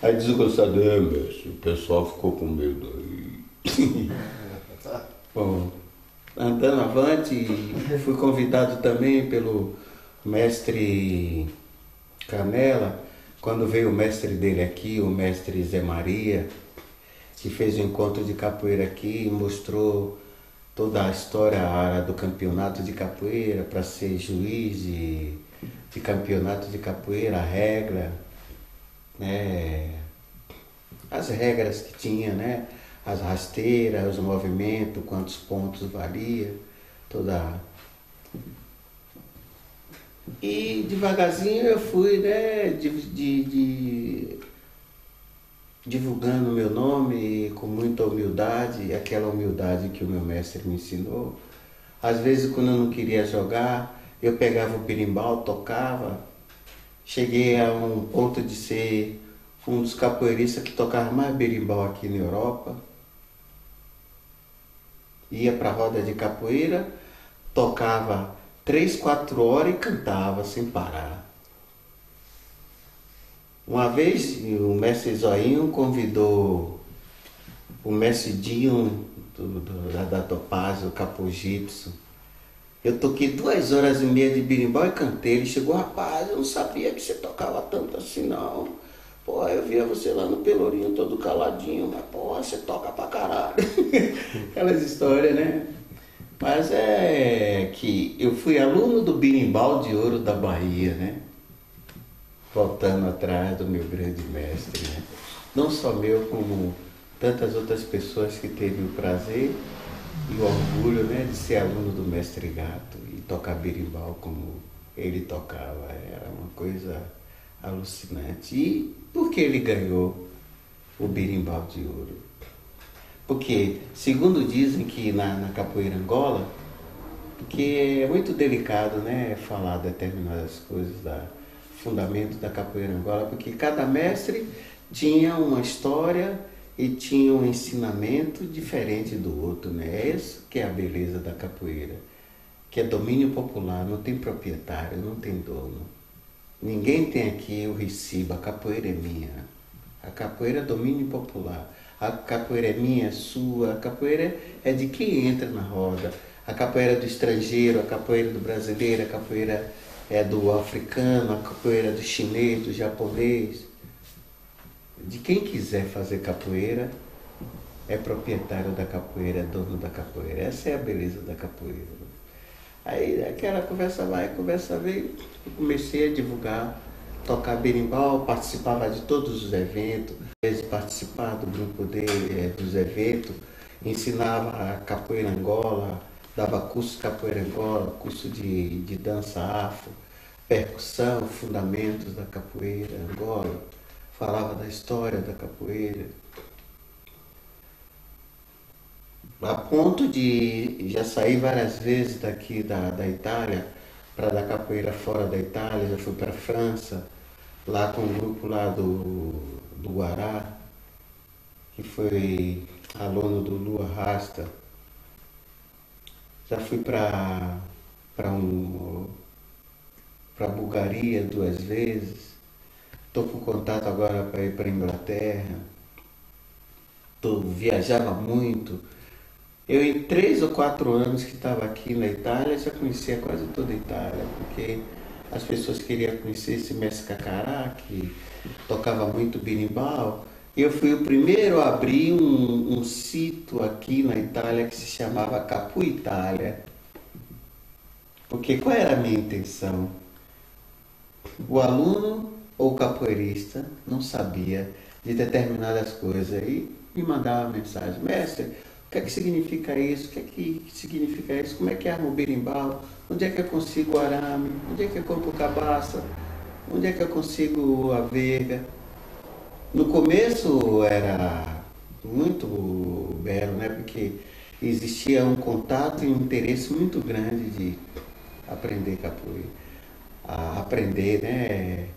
Aí Desengonçado, mestre, o pessoal ficou com medo aí. Bom, andando avante, fui convidado também pelo mestre Canela, quando veio o mestre dele aqui, o mestre Zé Maria, que fez o encontro de capoeira aqui e mostrou toda a história do campeonato de capoeira, para ser juiz de campeonato de capoeira, a regra, né? As regras que tinha, né? As rasteiras, os movimentos, quantos pontos valia, toda. E devagarzinho eu fui, né, divulgando o meu nome com muita humildade, aquela humildade que o meu mestre me ensinou. Às vezes, quando eu não queria jogar, eu pegava o berimbau, tocava. Cheguei a um ponto de ser um dos capoeiristas que tocava mais berimbau aqui na Europa. Ia para a roda de capoeira, tocava 3, 4 horas e cantava sem parar. Uma vez o mestre Zoinho convidou o mestre Dinho da Topaz, o Capogipso. Eu toquei 2 horas e meia de berimbau e cantei. Ele chegou, rapaz, eu não sabia que você tocava tanto assim não. Pô, eu via você lá no Pelourinho todo caladinho, mas pô, você toca pra caralho. Aquelas histórias, né? Mas é que eu fui aluno do Berimbau de Ouro da Bahia, né? Voltando atrás do meu grande mestre, né? Não só meu, como tantas outras pessoas que teve o prazer e o orgulho, né, de ser aluno do mestre Gato e tocar berimbau como ele tocava. Era uma coisa alucinante. E por que ele ganhou o berimbau de ouro? Porque, segundo dizem que na capoeira Angola, porque é muito delicado, né, falar determinadas coisas da fundamento da capoeira Angola, porque cada mestre tinha uma história e tinha um ensinamento diferente do outro, né? É isso que é a beleza da capoeira, que é domínio popular, não tem proprietário, não tem dono. Ninguém tem aqui o recibo, a capoeira é minha. A capoeira é domínio popular. A capoeira é minha, é sua. A capoeira é de quem entra na roda. A capoeira é do estrangeiro, a capoeira é do brasileiro, a capoeira é do africano, a capoeira é do chinês, do japonês. De quem quiser fazer capoeira é proprietário da capoeira, é dono da capoeira. Essa é a beleza da capoeira. Aí aquela conversa vai, conversa veio, eu comecei a divulgar, tocar berimbau, participava de todos os eventos, participar do grupo dele, dos eventos, ensinava a capoeira Angola, dava curso de capoeira Angola, curso de dança afro, percussão, fundamentos da capoeira Angola, falava da história da capoeira. A ponto de já sair várias vezes daqui da Itália para dar capoeira fora da Itália, já fui para a França, lá com um grupo lá do Guará, que foi aluno do Lua Rasta. Já fui para Bulgária 2 vezes, estou com contato agora para ir para a Inglaterra, viajava muito. Eu, em 3 ou 4 anos que estava aqui na Itália, já conhecia quase toda a Itália, porque as pessoas queriam conhecer esse mestre Cacará, que tocava muito berimbau. Eu fui o primeiro a abrir um sítio aqui na Itália que se chamava Capu Itália. Porque qual era a minha intenção? O aluno ou o capoeirista não sabia de determinadas coisas e me mandava uma mensagem: mestre, o que é que significa isso? O que é que significa isso? Como é que arma o berimbau? Onde é que eu consigo o arame? Onde é que eu compro cabaça? Onde é que eu consigo a verga? No começo era muito belo, né? Porque existia um contato e um interesse muito grande de aprender capoeira. Aprender, né?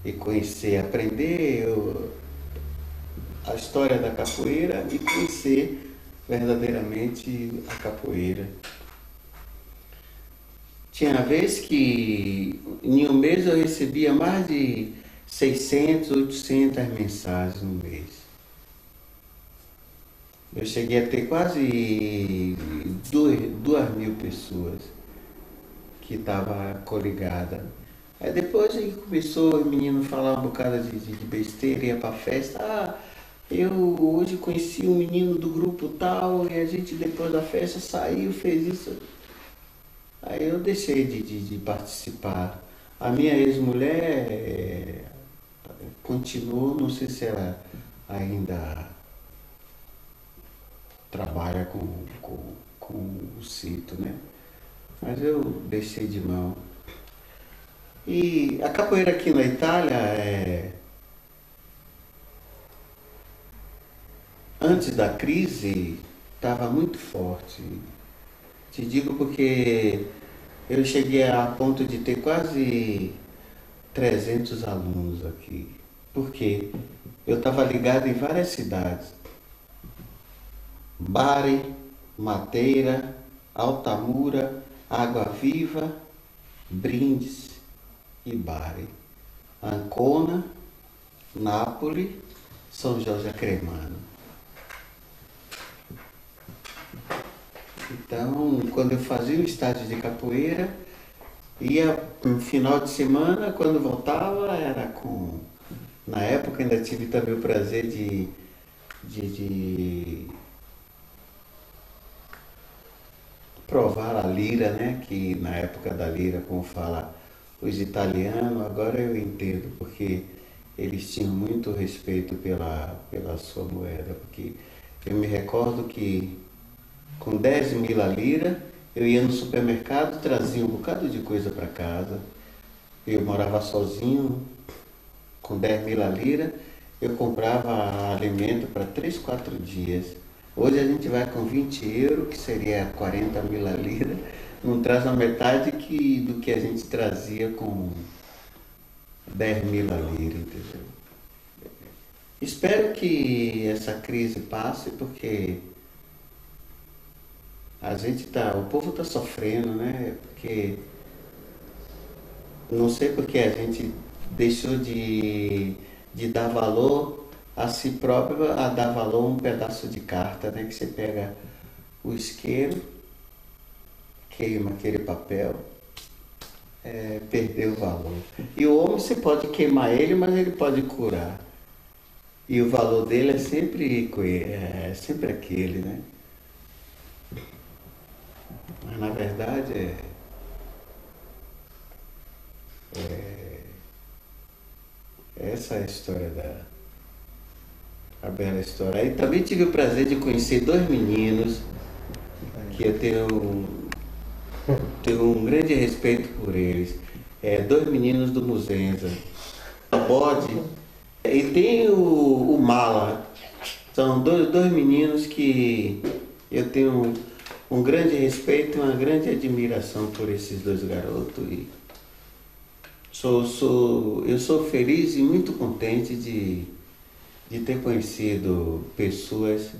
E conhecer, aprender a história da capoeira e conhecer verdadeiramente a capoeira. Tinha vez que em um mês eu recebia mais de 600, 800 mensagens no mês. Eu cheguei a ter quase 2.000 pessoas que estavam coligadas. Aí depois aí começou o menino a falar um bocado de besteira, ia pra festa. Eu hoje conheci um menino do grupo tal e a gente depois da festa saiu, fez isso. Aí eu deixei de participar. A minha ex-mulher continuou, não sei se ela ainda trabalha com o sítio, né? Mas eu deixei de mão. E a capoeira aqui na Itália, antes da crise, estava muito forte. Te digo porque eu cheguei a ponto de ter quase 300 alunos aqui. Porque eu estava ligado em várias cidades. Bari, Mateira, Altamura, Água Viva, Brindes e Bari. Ancona, Nápoles, São Jorge Acremano. Então, quando eu fazia o estágio de capoeira, ia no final de semana, quando voltava, era com... Na época ainda tive também o prazer de provar a lira, né? Que na época da lira, como fala os italianos, agora eu entendo, porque eles tinham muito respeito pela sua moeda, porque eu me recordo que com 10.000 lira eu ia no supermercado, trazia um bocado de coisa para casa, eu morava sozinho, com 10.000 lira eu comprava alimento para 3, 4 dias. Hoje a gente vai com 20 euros, que seria 40.000 lira, não traz a metade do que a gente trazia com 10.000 lira, entendeu? Espero que essa crise passe, porque o povo está sofrendo, né? Porque não sei porque a gente deixou de dar valor a si próprio, a dar valor a um pedaço de carta, né? Que você pega o isqueiro, queima aquele papel, perdeu o valor. E o homem você pode queimar ele, mas ele pode curar. E o valor dele é sempre aquele, né? Mas na verdade essa é a história a bela história. Aí também tive o prazer de conhecer 2 meninos que eu tenho um grande respeito por eles. 2 meninos do Muzenza, o Bode e tem o Mala. São dois meninos que eu tenho um grande respeito e uma grande admiração por esses 2 garotos. E eu sou feliz e muito contente de ter conhecido pessoas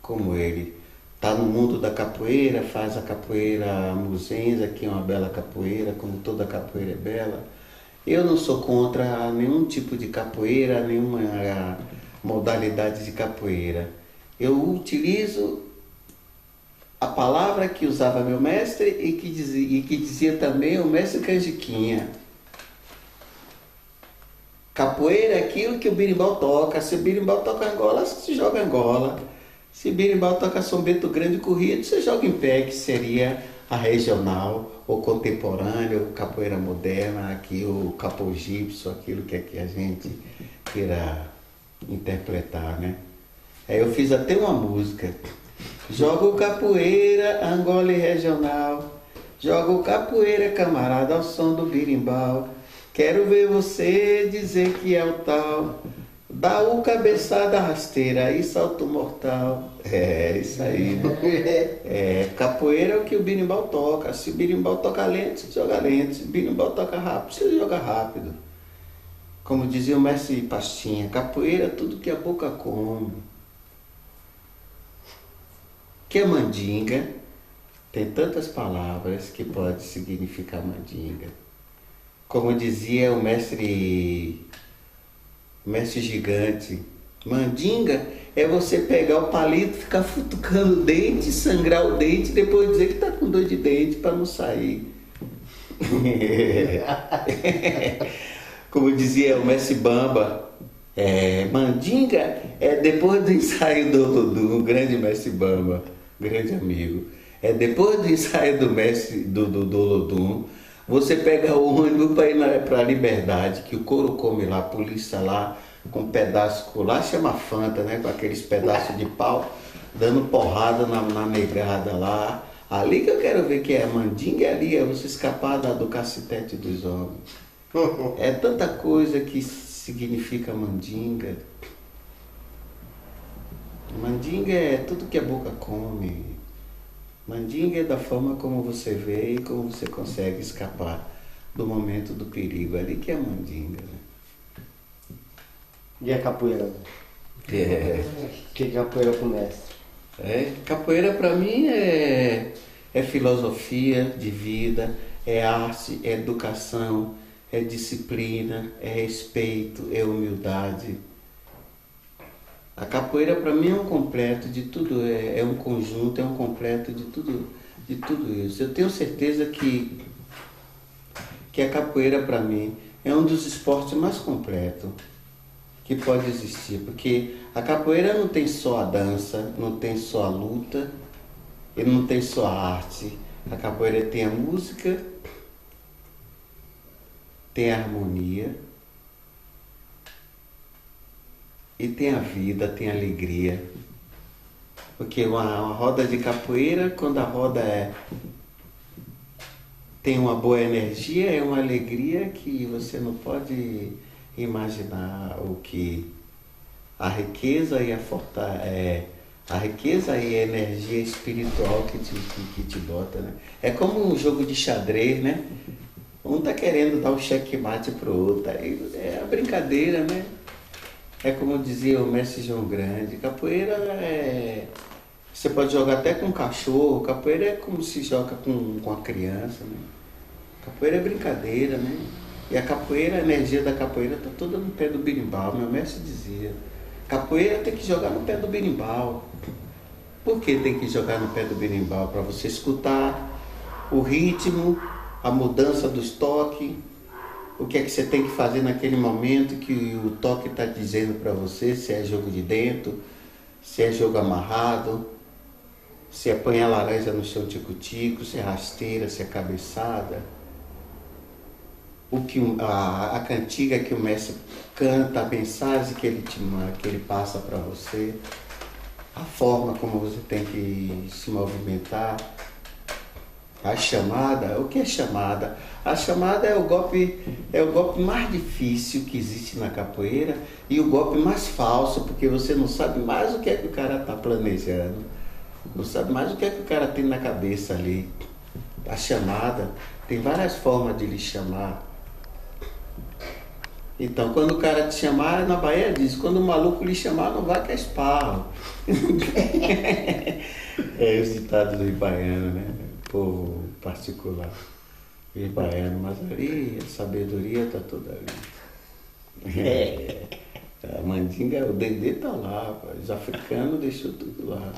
como ele. Está no mundo da capoeira, faz a capoeira Muzenza, que é uma bela capoeira, como toda capoeira é bela. Eu não sou contra nenhum tipo de capoeira, nenhuma modalidade de capoeira. Eu utilizo a palavra que usava meu mestre e que dizia também o mestre Canjiquinha. Capoeira é aquilo que o berimbau toca. Se o berimbau toca Angola, você joga Angola. Se o berimbau toca São Bento Grande Corrido, você joga em pé, que seria a regional, ou contemporâneo, capoeira moderna, aqui o capogípcio, aquilo que aqui a gente queira interpretar, né? Aí eu fiz até uma música. Jogo capoeira, Angola e regional. Jogo capoeira, camarada, ao som do berimbau. Quero ver você dizer que é o tal. Dá o cabeçada rasteira e salto mortal. É isso aí. Capoeira é o que o berimbau toca. Se o berimbau toca lento, você joga lento. Se o berimbau toca rápido, você joga rápido. Como dizia o mestre Pastinha, capoeira é tudo que a boca come. Que é mandinga? Tem tantas palavras que pode significar mandinga. Como dizia o mestre gigante, mandinga é você pegar o palito, ficar futucando o dente, sangrar o dente e depois dizer que está com dor de dente para não sair. Como dizia o mestre Bamba, mandinga é depois do ensaio do grande mestre Bamba, grande amigo. Depois do ensaio do mestre do Olodum, você pega o ônibus para ir para a Liberdade, que o couro come lá, a polícia lá, com um pedaço lá, chama Fanta, né? Com aqueles pedaços de pau, dando porrada na negrada lá. Ali que eu quero ver que é mandinga, ali é você escapar do cacetete dos homens. É tanta coisa que significa mandinga. Mandinga é tudo que a boca come. Mandinga é da forma como você vê e como você consegue escapar do momento do perigo. Ali que é mandinga, né? E a capoeira? Que capoeira com mestre? Capoeira para mim é filosofia de vida, é arte, é educação, é disciplina, é respeito, é humildade. A capoeira para mim é um completo de tudo, é um conjunto, é um completo de tudo isso. Eu tenho certeza que a capoeira para mim é um dos esportes mais completos que pode existir, porque a capoeira não tem só a dança, não tem só a luta, e não tem só a arte. A capoeira tem a música, tem a harmonia, e tem a vida, tem a alegria. Porque uma roda de capoeira, quando a roda tem uma boa energia, é uma alegria que você não pode imaginar o que a riqueza e a riqueza e a energia espiritual que te bota, né? É como um jogo de xadrez, né? Um tá querendo dar um checkmate pro outro, aí é a brincadeira, né? É como dizia o mestre João Grande, capoeira você pode jogar até com um cachorro, capoeira é como se joga com a criança, né? Capoeira é brincadeira, né? E a capoeira, a energia da capoeira está toda no pé do berimbau, meu mestre dizia. Capoeira tem que jogar no pé do berimbau. Por que tem que jogar no pé do berimbau? Para você escutar o ritmo, a mudança dos toques, o que é que você tem que fazer naquele momento que o toque está dizendo para você, se é jogo de dentro, se é jogo amarrado, se é põe a laranja no chão tico-tico, se é rasteira, se é cabeçada. A cantiga que o mestre canta, a mensagem que ele passa para você, a forma como você tem que se movimentar, a chamada. O que é chamada? A chamada é o golpe mais difícil que existe na capoeira e o golpe mais falso, porque você não sabe mais o que é que o cara está planejando, não sabe mais o que é que o cara tem na cabeça ali. A chamada, tem várias formas de lhe chamar. Então, quando o cara te chamar, na Bahia diz, quando o maluco lhe chamar, não vai que é esparro. É os ditados do Ibaiano, né? Povo particular. Ibaiano, mas ali a sabedoria está toda ali. A mandinga, o Dendê tá lá, rapaz. Os africanos deixou tudo lá.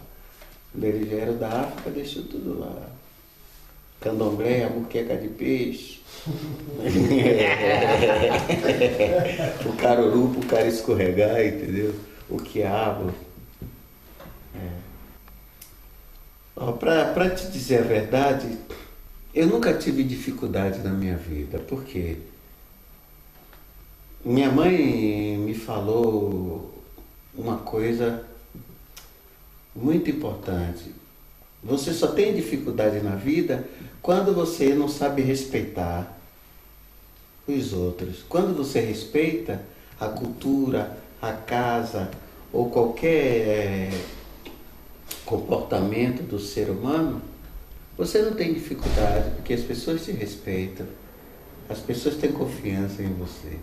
Quando eles vieram da África, deixou tudo lá. Candomblé, a muqueca de peixe. O caruru pro cara escorregar, entendeu? O quiabo. Pra te dizer a verdade, eu nunca tive dificuldade na minha vida, porque minha mãe me falou uma coisa muito importante. Você só tem dificuldade na vida quando você não sabe respeitar os outros. Quando você respeita a cultura, a casa ou qualquer comportamento do ser humano, você não tem dificuldade, porque as pessoas te respeitam, as pessoas têm confiança em você.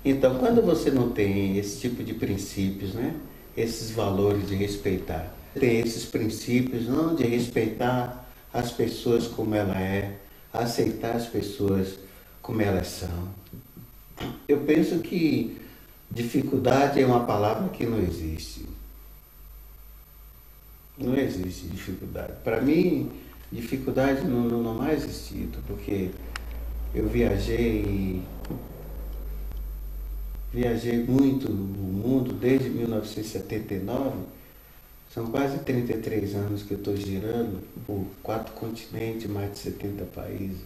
Então, quando você não tem esse tipo de princípios, né? Esses valores de respeitar, tem esses princípios, não, de respeitar as pessoas como ela é, aceitar as pessoas como elas são. Eu penso que dificuldade é uma palavra que não existe. Não existe dificuldade. Para mim, dificuldade não mais existe, porque eu viajei muito o mundo desde 1979. São quase 33 anos que eu estou girando por 4 continentes, mais de 70 países.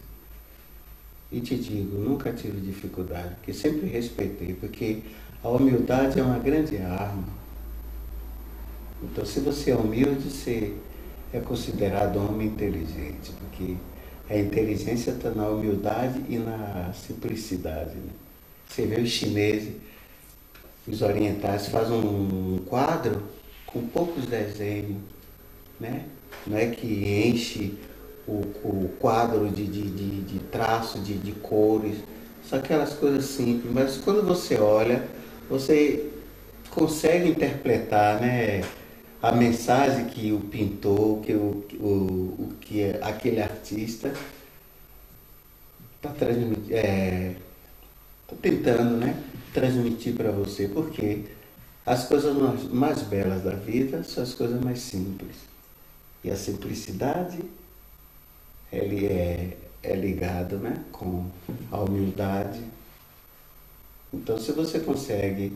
E te digo, nunca tive dificuldade, porque sempre respeitei, porque a humildade é uma grande arma. Então, se você é humilde, você é considerado um homem inteligente, porque a inteligência está na humildade e na simplicidade, né? Você vê os chineses, os orientais fazem um quadro com poucos desenhos, né? Não é que enche o quadro de traço, de cores, só aquelas coisas simples, mas quando você olha, você consegue interpretar, né, a mensagem que o pintor, que aquele artista está transmitindo, Estou tentando, né, transmitir para você, porque as coisas mais belas da vida são as coisas mais simples. E a simplicidade, ele é ligado, né, com a humildade. Então, se você consegue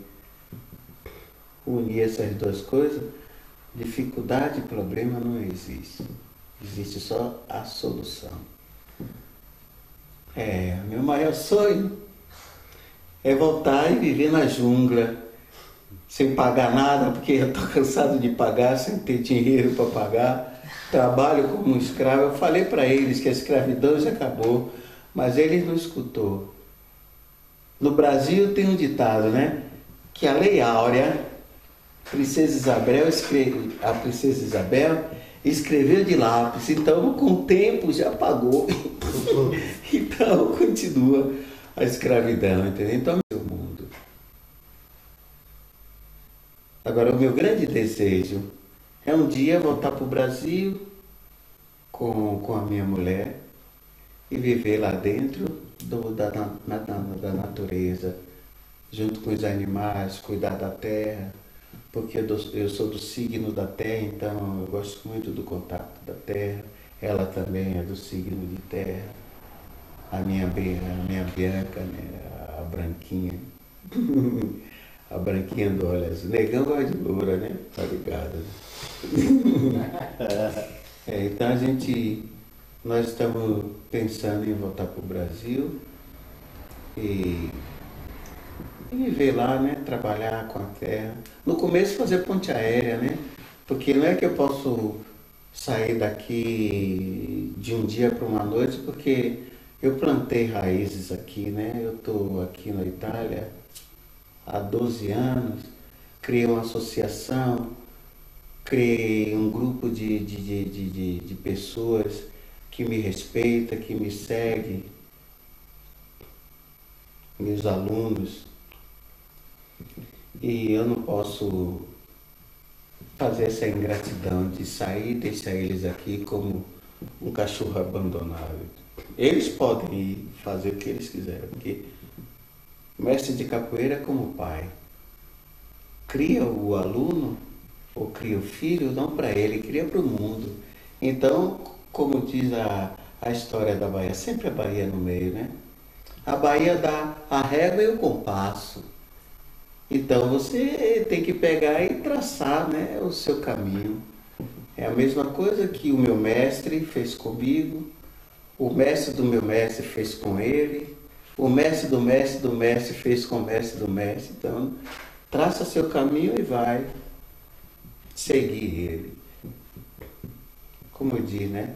unir essas duas coisas, dificuldade e problema não existe. Existe só a solução. Meu maior sonho é voltar e viver na jungla, sem pagar nada, porque eu estou cansado de pagar, sem ter dinheiro para pagar. Trabalho como um escravo. Eu falei para eles que a escravidão já acabou, mas eles não escutou. No Brasil tem um ditado, né? Que a Lei Áurea, a princesa Isabel escreveu de lápis, então com o tempo já pagou. Então continua a escravidão, entendeu? Então é o meu mundo. Agora, o meu grande desejo é um dia voltar para o Brasil com a minha mulher e viver lá dentro da natureza, junto com os animais, cuidar da terra, porque eu sou do signo da terra, então eu gosto muito do contato da terra. Ela também é do signo de terra. A minha Bianca, né? A branquinha. A branquinha do olho azul. Negão gosta de loura, né? Tá ligado, né? Então nós estamos pensando em voltar para o Brasil e viver lá, né? Trabalhar com a terra. No começo fazer ponte aérea, né? Porque não é que eu posso sair daqui de um dia para uma noite, porque eu plantei raízes aqui, né? Eu estou aqui na Itália há 12 anos, criei uma associação, criei um grupo de pessoas que me respeitam, que me seguem, meus alunos, e eu não posso fazer essa ingratidão de sair e deixar eles aqui como um cachorro abandonado. Eles podem ir fazer o que eles quiserem, porque o mestre de capoeira é como pai. Cria o aluno, ou cria o filho, não para ele, cria para o mundo. Então, como diz a história da Bahia, sempre a Bahia no meio, né? A Bahia dá a régua e o compasso. Então você tem que pegar e traçar, né, o seu caminho. É a mesma coisa que o meu mestre fez comigo, o mestre do meu mestre fez com ele, o mestre do mestre do mestre fez com o mestre do mestre. Então, traça seu caminho e vai seguir ele. Como diz, né?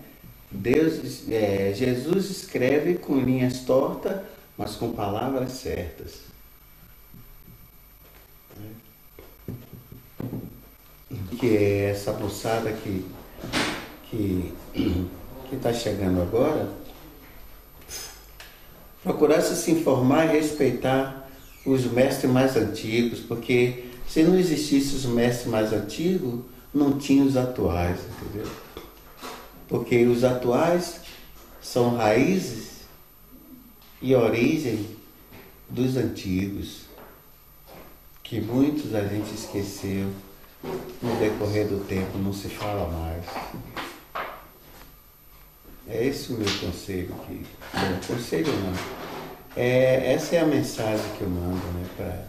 Jesus escreve com linhas tortas, mas com palavras certas. Que é essa moçada que está chegando agora, procurar se informar e respeitar os mestres mais antigos, porque se não existisse os mestres mais antigos, não tinha os atuais, entendeu? Porque os atuais são raízes e origem dos antigos, que muitos a gente esqueceu, no decorrer do tempo não se fala mais. É esse o meu conselho aqui. Bom, conselho não. Essa é a mensagem que eu mando, né,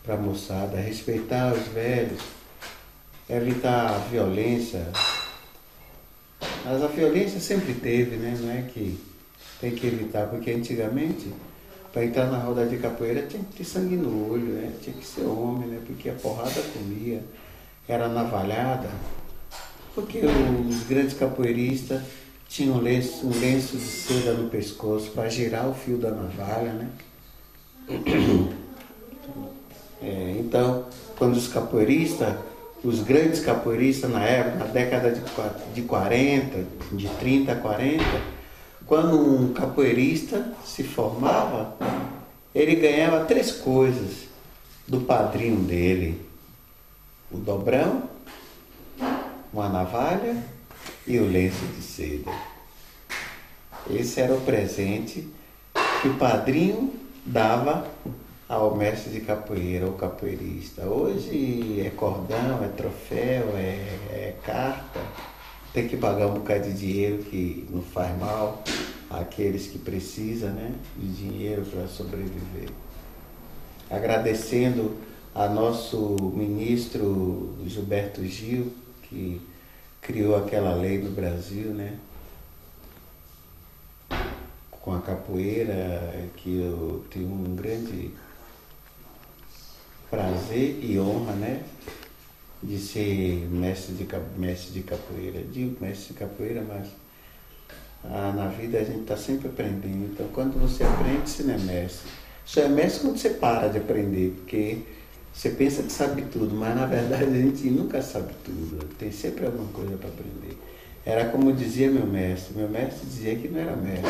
para a moçada, respeitar os velhos, evitar a violência. Mas a violência sempre teve, né? Não é que tem que evitar, porque antigamente, para entrar na roda de capoeira tinha que ter sangue no olho, né? Tinha que ser homem, né? Porque a porrada comia, era navalhada, porque os grandes capoeiristas tinham um lenço de seda no pescoço para girar o fio da navalha, né? Então, quando os grandes capoeiristas na época, na década de 40, de 30 a 40, quando um capoeirista se formava, ele ganhava 3 coisas do padrinho dele: o dobrão, uma navalha e o lenço de seda. Esse era o presente que o padrinho dava ao mestre de capoeira, ao capoeirista. Hoje é cordão, é troféu, é carta. Tem que pagar um bocado de dinheiro que não faz mal àqueles que precisam, né, de dinheiro para sobreviver. Agradecendo a nosso ministro Gilberto Gil, que criou aquela lei no Brasil, né, com a capoeira, que eu tenho um grande prazer e honra, né, de ser mestre de capoeira. Digo mestre de capoeira, mas na vida a gente está sempre aprendendo. Então, quando você aprende, você não é mestre. Só é mestre quando você para de aprender, porque você pensa que sabe tudo, mas na verdade a gente nunca sabe tudo. Tem sempre alguma coisa para aprender. Era como dizia meu mestre. Meu mestre dizia que não era mestre,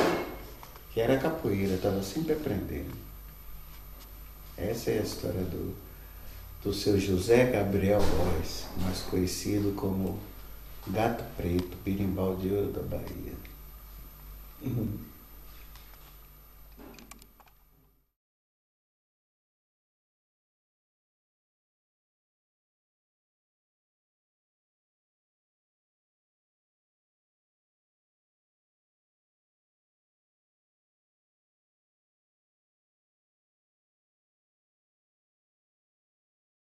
que era capoeira, estava sempre aprendendo. Essa é a história do seu José Gabriel Góes, mais conhecido como Gato Preto, Birimbau de Ouro da Bahia.